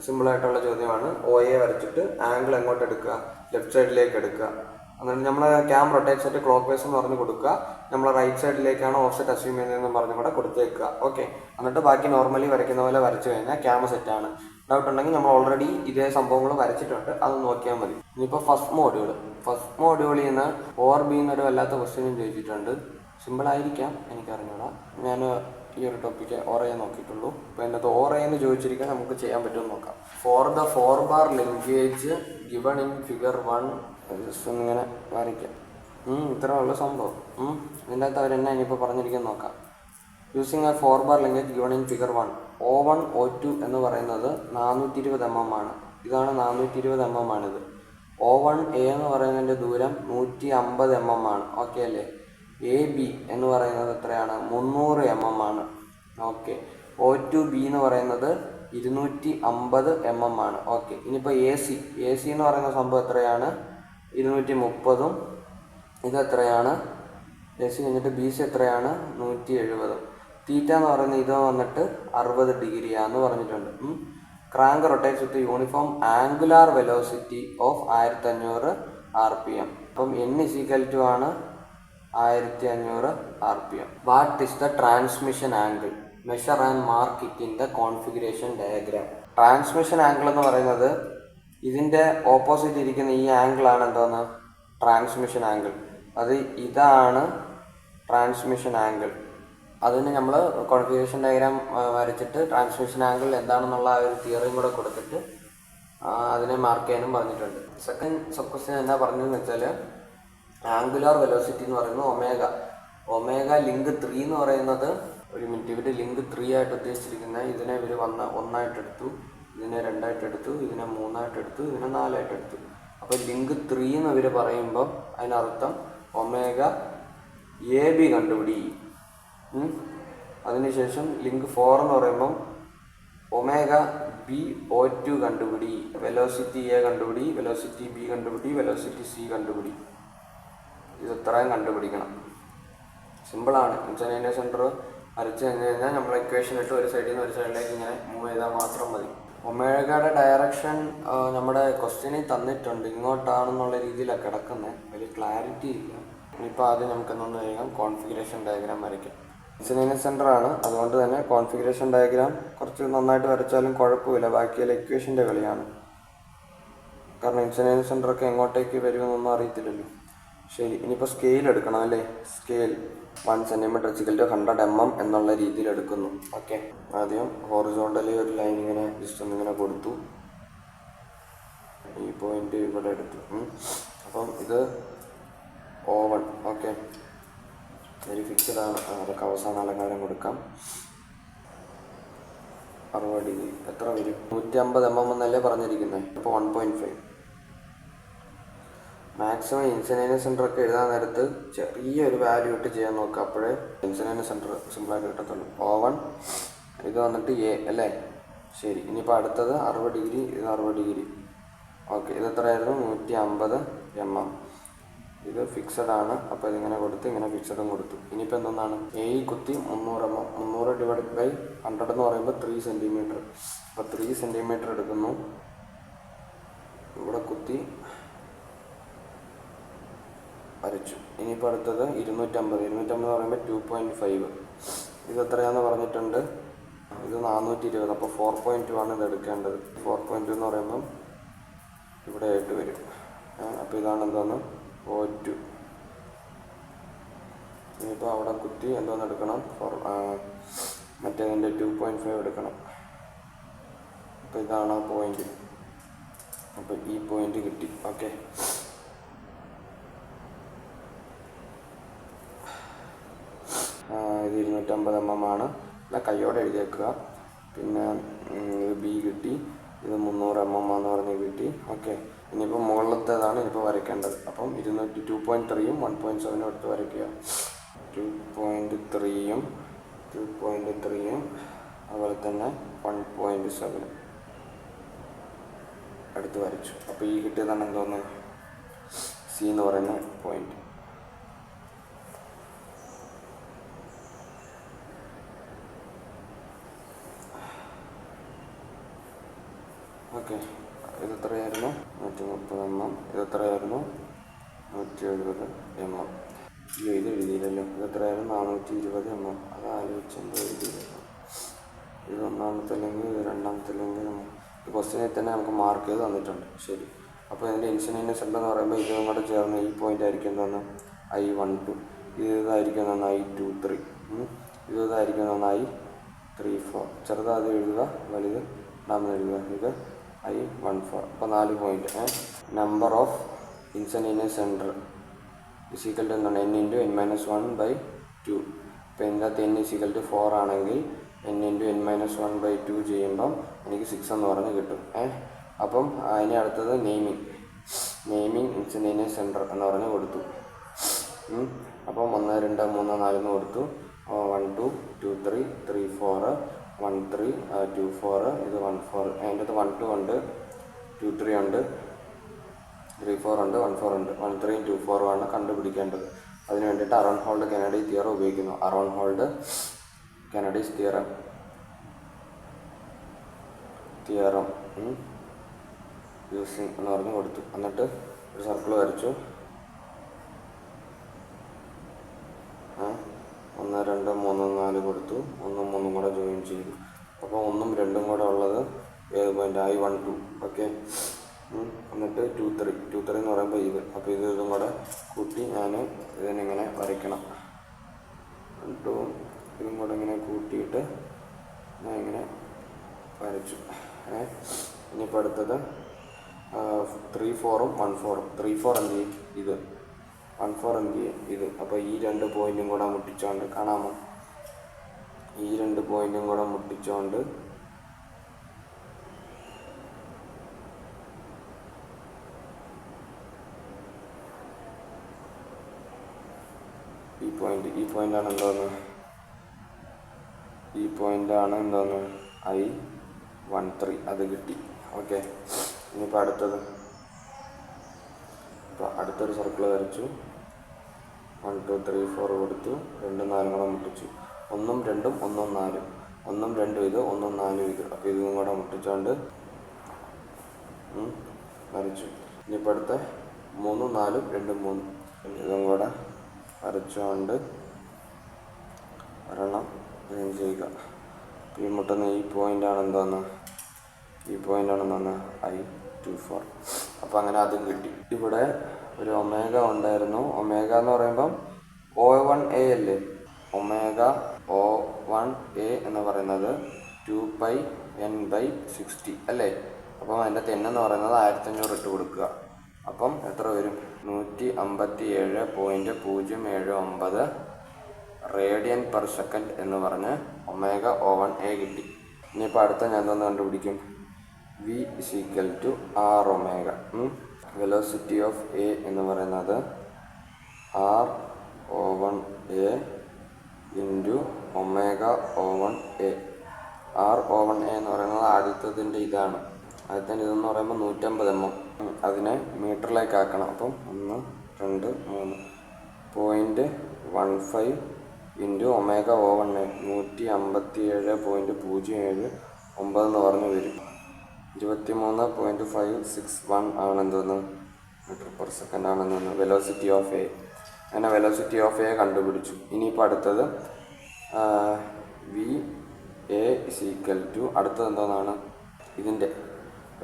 സിമ്പിളായിട്ടുള്ള ചോദ്യമാണ്. OA വരച്ചിട്ട് ആംഗിൾ എങ്ങോട്ട് എടുക്കുക? ലെഫ്റ്റ് സൈഡിലേക്ക് എടുക്കുക. എന്നിട്ട് നമ്മൾ cam rotate set clock vice എന്ന് പറഞ്ഞ് കൊടുക്കുക. നമ്മൾ റൈറ്റ് സൈഡിലേക്കാണ് ഓഫ്സെറ്റ് അസ്യൂം ചെയ്യുന്നതെന്ന് പറഞ്ഞ് കൂടെ കൊടുത്തേക്കുക. ഓക്കെ, എന്നിട്ട് ബാക്കി നോർമലി വരയ്ക്കുന്ന പോലെ വരച്ച് കഴിഞ്ഞാൽ ക്യാമ സെറ്റാണ്. ഡൗട്ട് ഉണ്ടെങ്കിൽ നമ്മൾ ഓൾറെഡി ഇതേ സംഭവങ്ങൾ വരച്ചിട്ടുണ്ട്, അത് നോക്കിയാൽ മതി. ഇനിയിപ്പോൾ ഫസ്റ്റ് മോഡ്യൂളിൽ നിന്ന് OR-B എന്നൊരു വല്ലാത്ത ക്വസ്റ്റ്യനും ചോദിച്ചിട്ടുണ്ട്. സിമ്പിളായിരിക്കാം, എനിക്കറിഞ്ഞൂടാ. ഞാൻ ഈ ഒരു ടോപ്പിക്ക് ORA നോക്കിയിട്ടുള്ളൂ. അപ്പോൾ അതിനകത്ത് ORA എന്ന് ചോദിച്ചിരിക്കാൻ നമുക്ക് ചെയ്യാൻ പറ്റുമെന്ന് നോക്കാം. For the 4 bar linkage given in figure 1 just ഒന്നിങ്ങനെ വരയ്ക്കാം. ഇത്ര ഉള്ള സംഭവം. ഇതിൻ്റെ അകത്ത് അവരെന്നെ ഇനിയിപ്പോൾ പറഞ്ഞിരിക്കാൻ നോക്കാം. Using A 4 bar linkage given in figure 1 O1 O2 എന്ന് പറയുന്നത് 420 mm ആണ്. ഇതാണ് 420 mm ആണിത്. O1A എന്ന് പറയുന്നതിൻ്റെ ദൂരം 150 mm ആണ്. ഓക്കെ അല്ലേ? AB എന്ന് പറയുന്നത് എത്രയാണ്? 300 mm ആണ്. ഓക്കെ, O2B എന്ന് പറയുന്നത് 250 mm ആണ്. ഓക്കെ, ഇനിയിപ്പോൾ AC എന്ന് പറയുന്ന സംഭവം എത്രയാണ്? 230. ഇത് എത്രയാണ്? AC കഴിഞ്ഞിട്ട് BC എത്രയാണ്? 170. തീറ്റ എന്ന് പറയുന്നത് ഇത് വന്നിട്ട് 60 ഡിഗ്രിയാന്ന് പറഞ്ഞിട്ടുണ്ട്. Crank rotates with uniform angular velocity of 1500 RPM. അപ്പം N = ആണ് 1500 RPM. What is the transmission angle? Measure and mark it in the configuration diagram. Transmission angle എന്ന് പറയുന്നത് ഇതിൻ്റെ ഓപ്പോസിറ്റ് ഇരിക്കുന്ന ഈ ആംഗിളാണ് എന്തോന്ന്, ട്രാൻസ്മിഷൻ ആംഗിൾ. ഇതാണ് ട്രാൻസ്മിഷൻ ആംഗിൾ. അതിന് നമ്മൾ കോൺഫിഗറേഷൻ ഡയഗ്രാം വരച്ചിട്ട് ട്രാൻസ്മിഷൻ ആംഗിൾ എന്താണെന്നുള്ള ആ ഒരു തിയറിയും കൂടെ കൊടുത്തിട്ട് അതിനെ മാർക്ക് ചെയ്യാനും പറഞ്ഞിട്ടുണ്ട്. സെക്കൻഡ് സബ് ക്വസ്റ്റ്യൻ എന്താ പറഞ്ഞതെന്ന് വെച്ചാൽ, ആംഗുലാർ വെലോസിറ്റി എന്ന് പറയുന്നത് ഒമേഗ ലിങ്ക് 3 എന്ന് പറയുന്നത്, ഒരു മിനിറ്റ്, ഇവർ ലിങ്ക് 3 ആയിട്ട് ഉദ്ദേശിച്ചിരിക്കുന്നത് ഇതിനെ ഇവർ 1 എടുത്തു, ഇതിനെ 2 എടുത്തു, ഇതിനെ 3 എടുത്തു, ഇതിനെ 4 എടുത്തു. അപ്പോൾ ലിങ്ക് 3 എന്ന് ഇവർ പറയുമ്പോൾ അതിനർത്ഥം ഒമേഗ എ ബി കണ്ടുപിടി. അതിനുശേഷം ലിങ്ക് 4 എന്ന് പറയുമ്പം ഒമേഗ ബി O2 കണ്ടുപിടി, വെലോസിറ്റി എ കണ്ടുപിടി, വെലോസിറ്റി ബി കണ്ടുപിടി, വെലോസിറ്റി സി കണ്ടുപിടി. ഇത് ഇത്രയും കണ്ടുപിടിക്കണം. സിമ്പിളാണ്. ഇൻസ്റ്റന്റേനിയസ് സെൻറ്റർ വരച്ച് കഴിഞ്ഞാൽ നമ്മൾ ഇക്വേഷൻ ഇട്ട് ഒരു സൈഡിൽ നിന്ന് ഒരു സൈഡിലേക്ക് ഇങ്ങനെ മൂവ് ചെയ്താൽ മാത്രം മതി. ഒമേഗയുടെ ഡയറക്ഷൻ നമ്മുടെ ക്വസ്റ്റ്യനിൽ തന്നിട്ടുണ്ട്, ഇങ്ങോട്ടാണെന്നുള്ള രീതിയിലാണ് കിടക്കുന്നത്, വലിയ ക്ലാരിറ്റി ഇല്ല. ഇനിയിപ്പോൾ ആദ്യം നമുക്ക് എന്തൊന്ന് ചെയ്യാം, കോൺഫിഗറേഷൻ ഡയഗ്രാം വരയ്ക്കാം. ഇൻസ്റ്റന്റേനിയസ് സെൻറ്റർ ആണ്, അതുകൊണ്ട് തന്നെ കോൺഫിഗറേഷൻ ഡയഗ്രാം കുറച്ച് നന്നായിട്ട് വരച്ചാലും കുഴപ്പമില്ല, ബാക്കിയുള്ള ഇക്വേഷൻ്റെ കളിയാണ്. കാരണം ഇൻസ്റ്റന്റേനിയസ് സെൻറ്ററൊക്കെ എങ്ങോട്ടേക്ക് വരുമെന്നൊന്നും അറിയത്തില്ലല്ലോ. ശരി, ഇനിയിപ്പോൾ സ്കെയിൽ എടുക്കണം അല്ലേ. സ്കെയിൽ 1 സെൻറ്റിമീറ്റർ = 100 mm എന്നുള്ള രീതിയിൽ എടുക്കുന്നു. ഓക്കെ, ആദ്യം ഹോറിസോണ്ടലി ഒരു ലൈൻ ഇങ്ങനെ ജസ്റ്റ് ഒന്നിങ്ങനെ കൊടുത്തു, ഈ പോയിന്റ് ഇവിടെ എടുത്തു. അപ്പം ഇത് O1. ഓക്കെ, വെരി ഫിക്സഡ് ആണ്. അതൊക്കെ അവസാന അലങ്കാരം കൊടുക്കാം. 60 ഡിഗ്രി എത്ര വരും? 150 mm എന്നല്ലേ പറഞ്ഞിരിക്കുന്നത്. അപ്പോൾ 1.5. മാക്സിമം ഇൻസ്റ്റന്റേനിയസ് സെൻറ്റർ ഒക്കെ എഴുതാൻ നേരത്ത് ചെറിയൊരു വാല്യൂ ഇട്ട് ചെയ്യാൻ നോക്കുക, അപ്പോഴേ ഇൻസ്റ്റന്റേനിയസ് സെൻറ്റർ സിമ്പിളായിട്ട് കിട്ടത്തുള്ളൂ. O1 ഇത് വന്നിട്ട് എ അല്ലേ. ശരി, ഇനിയിപ്പോൾ അടുത്തത് 60 ഡിഗ്രി, ഇത് 60 ഡിഗ്രി. ഓക്കെ, ഇത് എത്രയായിരുന്നു? 150 mm. ഇത് ഫിക്സഡ് ആണ്, അപ്പോൾ ഇതിങ്ങനെ കൊടുത്ത് ഇങ്ങനെ ഫിക്സഡും കൊടുത്തു. ഇനിയിപ്പോൾ എന്താണ്, എ കുത്തി 300 mm. 300/100 എന്ന് പറയുമ്പോൾ 3 സെൻറ്റിമീറ്റർ. അപ്പോൾ 3 സെൻറ്റിമീറ്റർ എടുക്കുന്നു, ഇവിടെ കുത്തി വരച്ചു. ഇനിയിപ്പോൾ അടുത്തത് 250. 250 എന്ന് പറയുമ്പോൾ 2.5. ഇത് എത്രയാണെന്ന് പറഞ്ഞിട്ടുണ്ട്, ഇത് 420. അപ്പോൾ 4.2 ആണ് ഇത് എടുക്കേണ്ടത്. 4.2 എന്ന് പറയുമ്പം ഇവിടെ ആയിട്ട് വരും. അപ്പോൾ ഇതാണ് എന്തോന്ന്, O2. ഇനിയിപ്പോൾ അവിടെ കുത്തി എന്തോന്ന് എടുക്കണം, മറ്റേതിൻ്റെ 2.5 എടുക്കണം. അപ്പോൾ ഇതാണ് ആ പോയിന്റ്. അപ്പോൾ ഈ പോയിന്റ് കിട്ടി. ഓക്കെ, ഇത് 250 mm ആണ്. അല്ല, കയ്യോടെ എഴുതിയേക്കുക. പിന്നെ ഇത് ബി കിട്ടി, ഇത് 300 mm എന്ന് പറഞ്ഞ് കിട്ടി. ഓക്കെ, ഇനിയിപ്പോൾ മുകളിലത്തേതാണ് ഇനിയിപ്പോൾ വരയ്ക്കേണ്ടത്. അപ്പം 2.3-ഉം 1.7 എടുത്ത് വരയ്ക്കുക. 2.3-ഉം അതുപോലെ തന്നെ 1.7 എടുത്ത് വരച്ചു. അപ്പോൾ ഈ കിട്ടിയതാണ് എന്തോന്ന്, സി എന്ന് പറയുന്ന പോയിന്റ്. ഓക്കെ, ഇത് എത്രയായിരുന്നു? 130 mm. ഇത് എത്രയായിരുന്നു? 170 mm. ഇത് എഴുതിയില്ലല്ലോ. ഇത് എത്രയായിരുന്നു? 420 mm. അത് ആലോചിച്ചെന്തോ എഴുതിയില്ല. ഇത് ഒന്നാമത്തെ അല്ലെങ്കിൽ ഇത് രണ്ടാമത്തെ അല്ലെങ്കിൽ ഈ ക്വസ്റ്റ്യനിൽ തന്നെ നമുക്ക് മാർക്ക് ചെയ്ത് തന്നിട്ടുണ്ട്. ശരി, അപ്പോൾ ഇതിൻ്റെ ഇൻസ്റ്റന്റേനിയസ് സെൻറ്റർ എന്ന് പറയുമ്പോൾ ഇതും കൂടെ ചേർന്ന് ഈ പോയിന്റ് ആയിരിക്കും എന്താണ്, I12. ഇതായിരിക്കും എന്താണ്, I23. ഇതായിരിക്കും എന്താണ്, I34. ചെറുതാത് എഴുതുക, വലുത് രണ്ടാമത് എഴുതുക. ഇത് I14. അപ്പോൾ 4 point. Number of instantaneous centre = എന്താണ്, n/n-1/2. ഇപ്പോൾ ഇതിനകത്ത് n = 4 ആണെങ്കിൽ n/n-1/2 ചെയ്യുമ്പം എനിക്ക് 6 എന്ന് പറഞ്ഞ് കിട്ടും. അപ്പം അതിന് അടുത്തത് നെയിമിങ് ഇൻസ്റ്റന്റേനിയസ് സെൻറ്റർ എന്ന് പറഞ്ഞ് കൊടുത്തു. അപ്പം 1 2 3 4 എന്ന് കൊടുത്തു. 1 2 2 3 3 4 1 3 2 4. ഇത് 1 4. അതിൻ്റെ അകത്ത് 1 2 ഉണ്ട്, 2 3 ഉണ്ട്, 3 4 ഉണ്ട്, 1 4 ഉണ്ട്. 1 3 2 4 ആണ് കണ്ടുപിടിക്കേണ്ടത്. അതിന് വേണ്ടിയിട്ട് അറോൺഹോൾഡ് കെനഡി തിയറം ഉപയോഗിക്കുന്നു. അറോൺഹോൾഡ് കെനഡീസ് തിയറം യൂസിങ് എന്ന് പറഞ്ഞ് കൊടുത്തു. എന്നിട്ട് ഒരു സർക്കിൾ വരച്ചു. 1 2 3 4 കൊടുത്തു. 1 3 കൂടെ ജോയിൻ ചെയ്തു. അപ്പോൾ 1 2 കൂടെ ഉള്ളത് ഏത് പോയിന്റ്, I12. ഓക്കെ, എന്നിട്ട് 2 3 എന്ന് പറയുമ്പോൾ ഇത്. അപ്പോൾ ഇതും കൂടെ കൂട്ടി ഞാൻ ഇതിനിങ്ങനെ വരയ്ക്കണം. ഇതും കൂടെ ഇങ്ങനെ കൂട്ടിയിട്ട് ഞാൻ ഇങ്ങനെ വരച്ചു. ഇനിയിപ്പോൾ അടുത്തത് 3 4 1 4. 3 4 എന്ത് ചെയ്യും? ഇത്. 1 4 എന്ത് ചെയ്യും? ഇത്. അപ്പോൾ ഈ 2 പോയിൻറ്റും കൂടെ മുട്ടിച്ചുകൊണ്ട് കാണാമോ? ഈ 2 പോയിൻറ്റും കൂടെ മുട്ടിച്ചുകൊണ്ട് ഈ പോയിൻ്റാണ് എന്തോന്ന്? ഈ പോയിൻ്റാണ് എന്തോന്ന്? I13. അത് കിട്ടി. ഓക്കെ. ഇനിയിപ്പോൾ അടുത്തൊരു സർക്കിൾ വരച്ചു. 1 2 3 4 കൊടുത്തു. 2 4 കൂടെ മുട്ടിച്ചു. 1 2 1 4. 1 2 ഇത്, 1 4 ഇത്. അപ്പോൾ ഇതും കൂടെ മുട്ടിച്ചുകൊണ്ട് വരച്ചു. ഇനിയിപ്പോൾ അടുത്ത 3 4 2 3. ഇതും കൂടെ വരച്ചുകൊണ്ട് ഒരെണ്ണം ജോയിൻ ചെയ്യുക. ഈ മുട്ടുന്ന ഈ പോയിൻ്റാണ് എന്തോന്ന്? ഈ പോയിൻ്റാണ് എന്തോന്ന്? I24. അപ്പോൾ അങ്ങനെ അതും കിട്ടി. ഇവിടെ ഒരു ഒമേഗ ഉണ്ടായിരുന്നു. ഒമേഗ എന്ന് പറയുമ്പം O1A അല്ലേ? ഒമേഗ O1A എന്ന് പറയുന്നത് 2πN/60 അല്ലേ? അപ്പം അതിൻ്റെ എന്ന് പറയുന്നത് 1500 ഇട്ട് കൊടുക്കുക. അപ്പം എത്ര വരും? 157.079 റേഡിയൻ പെർ സെക്കൻഡ് എന്ന് പറഞ്ഞ് ഒമേഗ O1A കിട്ടി. ഇനിയിപ്പോൾ അടുത്ത ഞാൻ തന്നെ കണ്ടുപിടിക്കും. V = R omega. Velocity of A എന്ന് പറയുന്നത് RO1A into omega O1A. RO1A എന്ന് പറയുന്നത് ആദ്യത്തതിൻ്റെ ഇതാണ്. ആദ്യത്തിൻ്റെ ഇതെന്ന് പറയുമ്പോൾ 150 mm. അതിനെ മീറ്ററിലേക്ക് ആക്കണം. അപ്പം 1 2 3 0.15 ഇൻറ്റു ഒമേഗ O1A 157.079 എന്ന് പറഞ്ഞു വരും. 23.561 ആണ് എന്തോന്ന്? മീറ്റർ പെർ സെക്കൻഡ് ആണെന്ന് വെലോസിറ്റി ഓഫ് എ. അങ്ങനെ വെലോസിറ്റി ഓഫ് എ കണ്ടുപിടിച്ചു. ഇനിയിപ്പോൾ അടുത്തത് VA = അടുത്തത് എന്തോന്നാണ്? ഇതിൻ്റെ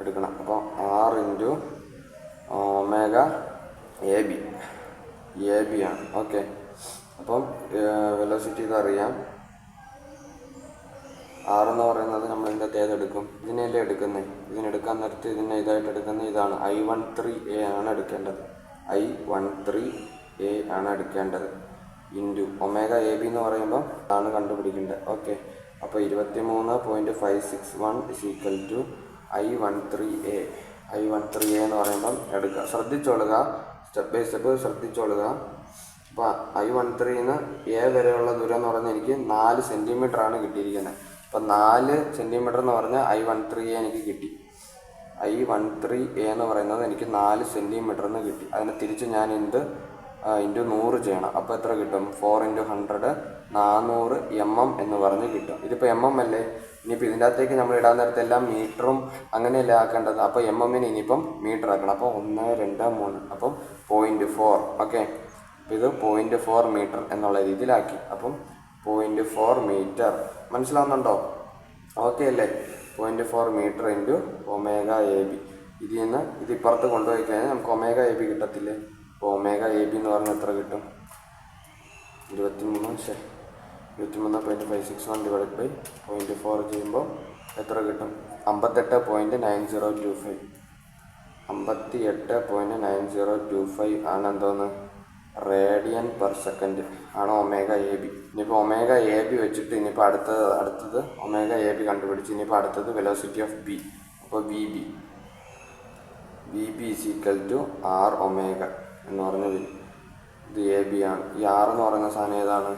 എടുക്കണം. അപ്പോൾ R ഇൻറ്റു ഒമേഗ AB ആണ്. ഓക്കെ. അപ്പം വെലോസിറ്റി ഇതറിയാം. R എന്ന് പറയുന്നത് നമ്മൾ ഇതിൻ്റെ ഏതെടുക്കും? ഇതിനെയല്ലേ എടുക്കുന്നത്? ഇതിനെടുക്കാൻ നേരത്ത് ഇതിനെ ഇതായിട്ട് എടുക്കുന്നത് ഇതാണ്. I13A ആണ് എടുക്കേണ്ടത്. I13A ആണ് എടുക്കേണ്ടത്. ഇൻറ്റു ഒമേഗ AB എന്ന് പറയുമ്പോൾ ആണ് കണ്ടുപിടിക്കേണ്ടത്. ഓക്കെ. അപ്പോൾ 23.561 = I13A. I13A എന്ന് പറയുമ്പം എടുക്കുക. ശ്രദ്ധിച്ചോളുക, സ്റ്റെപ്പ് ബൈ സ്റ്റെപ്പ് ശ്രദ്ധിച്ചോളുക. അപ്പോൾ I13 A വരെയുള്ള ദൂരം എന്ന് പറഞ്ഞാൽ എനിക്ക് 4 സെൻറ്റിമീറ്റർ ആണ് കിട്ടിയിരിക്കുന്നത്. അപ്പോൾ 4 സെൻറ്റിമീറ്റർ എന്ന് പറഞ്ഞാൽ I13A എനിക്ക് കിട്ടി. I13A എന്ന് പറയുന്നത് എനിക്ക് 4 സെൻറ്റിമീറ്റർ എന്ന് കിട്ടി. അതിനെ തിരിച്ച് ഞാൻ ഇൻറ്റു 100 ചെയ്യണം. അപ്പോൾ എത്ര കിട്ടും? 4 × 100 400 mm എന്ന് പറഞ്ഞ് കിട്ടും. ഇതിപ്പോൾ MM അല്ലേ? ഇനിയിപ്പോൾ ഇതിൻ്റെ അകത്തേക്ക് നമ്മൾ ഇടാൻ നേരത്തെ എല്ലാം മീറ്ററും അങ്ങനെയല്ലേ ആക്കേണ്ടത്. അപ്പോൾ MM-ന് ഇനിയിപ്പം മീറ്റർ ആക്കണം. അപ്പോൾ 1 2 3 അപ്പം 0.4. ഓക്കെ. അപ്പോൾ ഇത് 0.4 മീറ്റർ എന്നുള്ള രീതിയിലാക്കി. അപ്പം 0.4 മീറ്റർ മനസ്സിലാവുന്നുണ്ടോ? ഓക്കെ അല്ലേ? 0.4 മീറ്റർ ഇൻറ്റു ഒമേഗ AB. ഇതിൽ നിന്ന് ഇത് ഇപ്പുറത്ത് കൊണ്ടുപോയി കഴിഞ്ഞാൽ നമുക്ക് ഒമേഗ AB കിട്ടത്തില്ലേ? അപ്പോൾ ഒമേഗ AB എന്ന് പറഞ്ഞാൽ എത്ര കിട്ടും? 23.561 / 0.4 ചെയ്യുമ്പോൾ എത്ര കിട്ടും? 58.9025. 58.9025 ആണ് എന്തോന്ന്? റേഡിയൻ പെർ സെക്കൻഡ് ആണ് ഒമേഗ AB. ഇനിയിപ്പോൾ ഒമേഗ AB വെച്ചിട്ട് ഇനിയിപ്പോൾ അടുത്തത് ഒമേഗ AB കണ്ടുപിടിച്ച് ഇനിയിപ്പോൾ അടുത്തത് വെലോസിറ്റി ഓഫ് B. അപ്പോൾ VB = R ഒമേഗ എന്ന് പറഞ്ഞ ഇത് AB ആണ്. ഈ R എന്ന് പറയുന്ന സാധനം ഏതാണ്?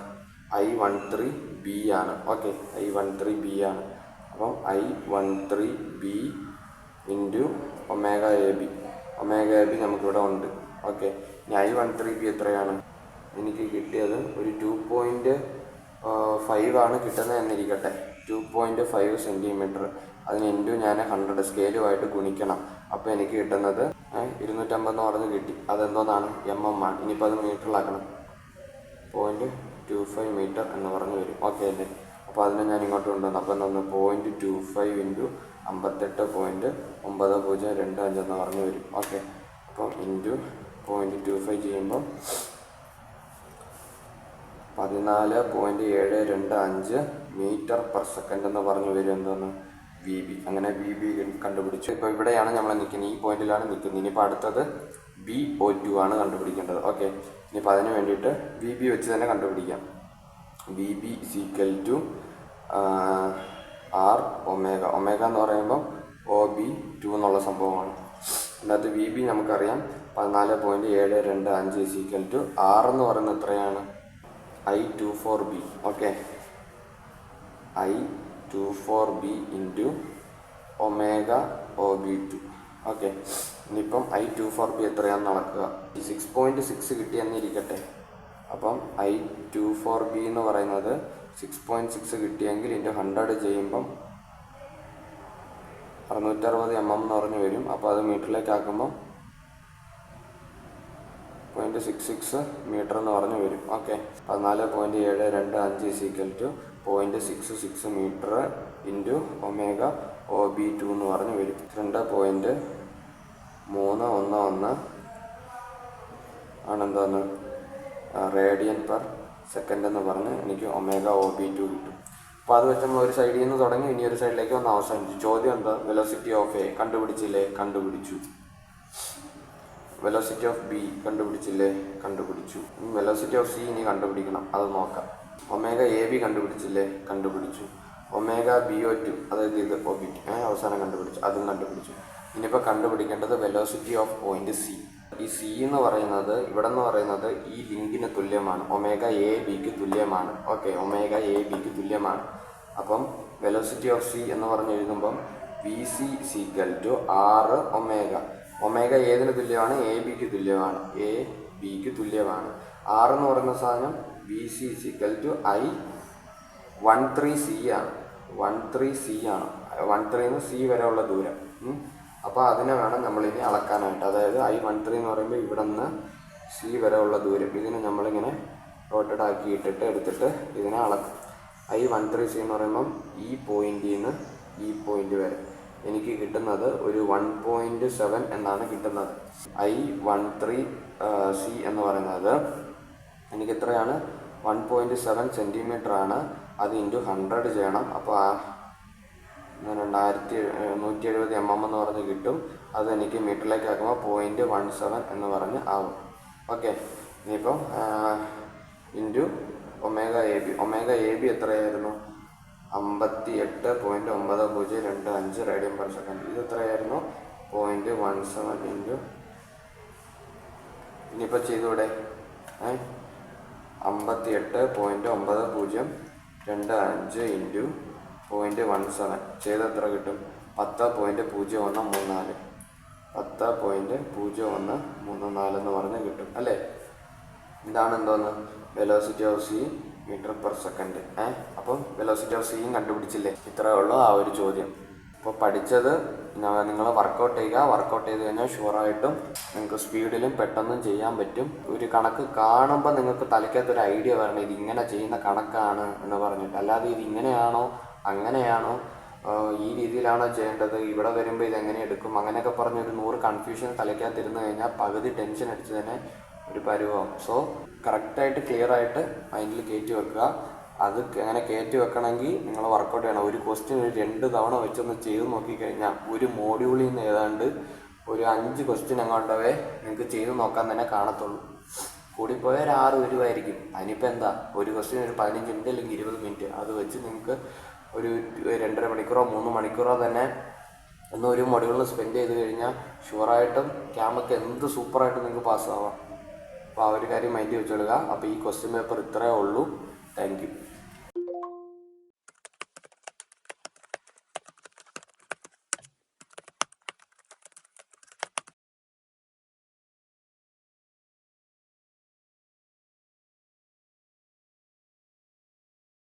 I13B ആണ്. ഓക്കെ. I13B ആണ്. അപ്പം I13B into omega AB. Omega AB നമുക്കിവിടെ ഉണ്ട്. ഓക്കെ. ഇനി I13B എത്രയാണ്? എനിക്ക് കിട്ടിയത് ഒരു 2.5 ആണ് കിട്ടുന്നത് എന്നിരിക്കട്ടെ. 2.5 സെൻറ്റിമീറ്റർ. അതിന് ഇൻറ്റു ഞാൻ 100 സ്കെയിലുമായിട്ട് ഗുണിക്കണം. അപ്പോൾ എനിക്ക് കിട്ടുന്നത് 250 എന്ന് പറഞ്ഞ് കിട്ടി. അതെന്തോന്നാണ്? MM ആണ്. ഇനിയിപ്പോൾ അത് മീറ്ററിലാക്കണം. 0.25 മീറ്റർ എന്ന് പറഞ്ഞ് വരും. ഓക്കെ അല്ലേ? അപ്പോൾ അതിനെ ഞാൻ ഇങ്ങോട്ട് കൊണ്ടുവന്നു. അപ്പോൾ എന്താണ്? 0.25 ഇൻറ്റു 58.9025 എന്ന് പറഞ്ഞു വരും. ഓക്കെ, അപ്പം ഇൻറ്റു 0.25 ചെയ്യുമ്പം 14.725 മീറ്റർ പെർ സെക്കൻഡ് എന്ന് പറഞ്ഞു വരും. എന്തോന്ന് വി ബി. അങ്ങനെ വി ബി കണ്ടുപിടിച്ചു. ഇപ്പോൾ ഇവിടെയാണ് നമ്മൾ നിൽക്കുന്നത്, ഈ പോയിന്റിലാണ് നിൽക്കുന്നത്. ഇനിയിപ്പോൾ അടുത്തത് VO2 ആണ് കണ്ടുപിടിക്കേണ്ടത്. ഓക്കെ, ഇനിയിപ്പോൾ അതിന് വേണ്ടിയിട്ട് വി ബി വെച്ച് തന്നെ കണ്ടുപിടിക്കാം. V B = R omega. Omega എന്ന് പറയുമ്പം OB2 എന്നുള്ള സംഭവമാണ്. അതിനകത്ത് വി ബി നമുക്കറിയാം 14.725 R എന്ന് പറയുന്നത് എത്രയാണ്? I24B. Okay, I24B into omega OB2. Okay, ഇനിയിപ്പം I24B എത്രയാണെന്ന് നടക്കുക. 6.6 കിട്ടിയെന്നിരിക്കട്ടെ. അപ്പം I24B എന്ന് പറയുന്നത് 6.6 കിട്ടിയെങ്കിൽ ഇൻറ്റു 100 ചെയ്യുമ്പം 660 mm എന്ന് പറഞ്ഞു വരും. അപ്പോൾ അത് മീറ്ററിലേക്ക് ആക്കുമ്പം 0.66 മീറ്റർ എന്ന് പറഞ്ഞു വരും. Okay, 14.725 0.66 metre into omega OB2 എന്ന് പറഞ്ഞു വരും. 2.311 ആണെന്താന്ന് റേഡിയൻ പെർ സെക്കൻഡ് എന്ന് പറഞ്ഞ് എനിക്ക് ഒമേഗ OB2 കിട്ടും. അപ്പോൾ അത് വെച്ച് നമ്മൾ ഒരു സൈഡിൽ നിന്ന് തുടങ്ങി ഇനി ഒരു സൈഡിലേക്ക് വന്ന് അവസാനിച്ചു. ചോദ്യം എന്താ? വെലോസിറ്റി ഓഫ് എ കണ്ടുപിടിച്ചില്ലേ? കണ്ടുപിടിച്ചു. വെലോസിറ്റി ഓഫ് ബി കണ്ടുപിടിച്ചില്ലേ? കണ്ടുപിടിച്ചു. വെലോസിറ്റി ഓഫ് സി ഇനി കണ്ടുപിടിക്കണം, അത് നോക്കാം. ഒമേഗ AB കണ്ടുപിടിച്ചില്ലേ? കണ്ടുപിടിച്ചു. ഒമേഗ BO2 അതായത് ഇത് OB അവസാനം കണ്ടുപിടിച്ചു, അതും കണ്ടുപിടിച്ചു. ഇനിയിപ്പോൾ കണ്ടുപിടിക്കേണ്ടത് വെലോസിറ്റി ഓഫ് പോയിന്റ് സി. ഈ സി എന്ന് പറയുന്നത് ഇവിടെ നിന്ന് പറയുന്നത് ഈ ലിങ്കിന് തുല്യമാണ്, ഒമേഗ ABക്ക് തുല്യമാണ്. ഓക്കെ, ഒമേഗ ABക്ക് തുല്യമാണ്. അപ്പം വെലോസിറ്റി ഓഫ് സി എന്ന് പറഞ്ഞ് എഴുതുമ്പം VC = R ഒമേഗ. ഒമേഗ ഏതിന് തുല്യമാണ്? ABക്ക് തുല്യമാണ്. ABക്ക് തുല്യമാണ്. R എന്ന് പറയുന്ന സാധനം VC = I13C ആണ്. 13C ആണ്. 13 C വരെ ഉള്ള ദൂരം. അപ്പോൾ അതിനെ വേണം നമ്മളിനി അളക്കാനായിട്ട്. അതായത് I13 എന്ന് പറയുമ്പോൾ ഇവിടെ നിന്ന് C വരെ ഉള്ള ദൂരം. ഇതിനെ നമ്മളിങ്ങനെ റോട്ടഡ് ആക്കി ഇട്ടിട്ട് എടുത്തിട്ട് ഇതിനെ അളക്കും. I13C എന്ന് പറയുമ്പം ഈ പോയിന്റിൽ നിന്ന് ഈ പോയിന്റ് വരെ എനിക്ക് കിട്ടുന്നത് ഒരു 1.7 എന്നാണ് കിട്ടുന്നത്. I13C എന്ന് പറയുന്നത് എനിക്ക് എത്രയാണ്? 1.7 സെൻറ്റിമീറ്റർ ആണ്. അത് ഇൻറ്റു 100 ചെയ്യണം. അപ്പോൾ 170 mm എന്ന് പറഞ്ഞ് കിട്ടും. അത് എനിക്ക് മീറ്ററിലേക്ക് ആക്കുമ്പോൾ 0.17 എന്ന് പറഞ്ഞ് ആവും. ഓക്കെ, ഇനിയിപ്പം into omega AB. Omega AB എത്രയായിരുന്നു? 58.9025 റേഡിയൻ പെർ സെക്കൻഡ്. ഇത് എത്രയായിരുന്നു? 0.17 ഇൻറ്റു ഇനിയിപ്പോൾ ചെയ്തൂടെ? 58.9025 ഇൻറ്റു 0.17 ചെയ്ത് എത്ര കിട്ടും? 10.0134. 10.0134 എന്ന് പറഞ്ഞ് കിട്ടും അല്ലേ? ഇതാണ് എന്തോന്ന് velocity of C metre per second. അപ്പം വെലോസിറ്റി ഓഫ് സിയും കണ്ടുപിടിച്ചില്ലേ? ഇത്രയേ ഉള്ളൂ ആ ഒരു ചോദ്യം. അപ്പോൾ പഠിച്ചത് നിങ്ങൾ വർക്കൗട്ട് ചെയ്യുക. വർക്കൗട്ട് ചെയ്ത് കഴിഞ്ഞാൽ ഷുവറായിട്ടും നിങ്ങൾക്ക് സ്പീഡിലും പെട്ടെന്നും ചെയ്യാൻ പറ്റും. ഒരു കണക്ക് കാണുമ്പോൾ നിങ്ങൾക്ക് തലയ്ക്കകത്തൊരു ഐഡിയ വരണം, ഇത് ഇങ്ങനെ ചെയ്യുന്ന കണക്കാണ് എന്ന് പറഞ്ഞിട്ട്. അല്ലാതെ ഇത് ഇങ്ങനെയാണോ അങ്ങനെയാണോ ഈ രീതിയിലാണോ ചെയ്യേണ്ടത്, ഇവിടെ വരുമ്പോൾ ഇതെങ്ങനെ എടുക്കും, അങ്ങനെയൊക്കെ പറഞ്ഞൊരു 100 കൺഫ്യൂഷൻ തലയ്ക്കകത്തിരുന്ന് കഴിഞ്ഞാൽ പകുതി ടെൻഷൻ അടിച്ച് തന്നെ ഒരു പരുവം. സോ കറക്റ്റായിട്ട് ക്ലിയറായിട്ട് മൈൻഡിൽ കയറ്റി വെക്കുക. അത് അങ്ങനെ കയറ്റി വെക്കണമെങ്കിൽ നിങ്ങൾ വർക്കൗട്ട് ചെയ്യണം. ഒരു ക്വസ്റ്റ്യൻ ഒരു 2 തവണ വെച്ചൊന്ന് ചെയ്ത് നോക്കിക്കഴിഞ്ഞാൽ ഒരു മോഡ്യൂളിൽ നിന്ന് ഏതാണ്ട് ഒരു 5 ക്വസ്റ്റ്യൻ എങ്ങാണ്ടവേ നിങ്ങൾക്ക് ചെയ്ത് നോക്കാൻ തന്നെ കാണത്തുള്ളൂ. കൂടിപ്പോയാൽ 6 വരുമായിരിക്കും. അതിനിപ്പോൾ എന്താ, ഒരു ക്വസ്റ്റ്യൻ ഒരു 15 മിനിറ്റ് അല്ലെങ്കിൽ 20 മിനിറ്റ് അത് വെച്ച് നിങ്ങൾക്ക് ഒരു 2.5 മണിക്കൂറോ 3 മണിക്കൂറോ തന്നെ ഒരു മൊഡ്യൂളിൽ സ്പെൻഡ് ചെയ്ത് കഴിഞ്ഞാൽ ഷുവറായിട്ടും ക്യാമൊക്കെ എന്ത് സൂപ്പറായിട്ട് നിങ്ങൾക്ക് പാസ്സാവാം. അപ്പോൾ ആ ഒരു കാര്യം മൈൻഡിൽ വെച്ചെടുക്കുക. അപ്പോൾ ഈ ക്വസ്റ്റ്യൻ പേപ്പർ ഇത്രയേ ഉള്ളൂ. Thank you.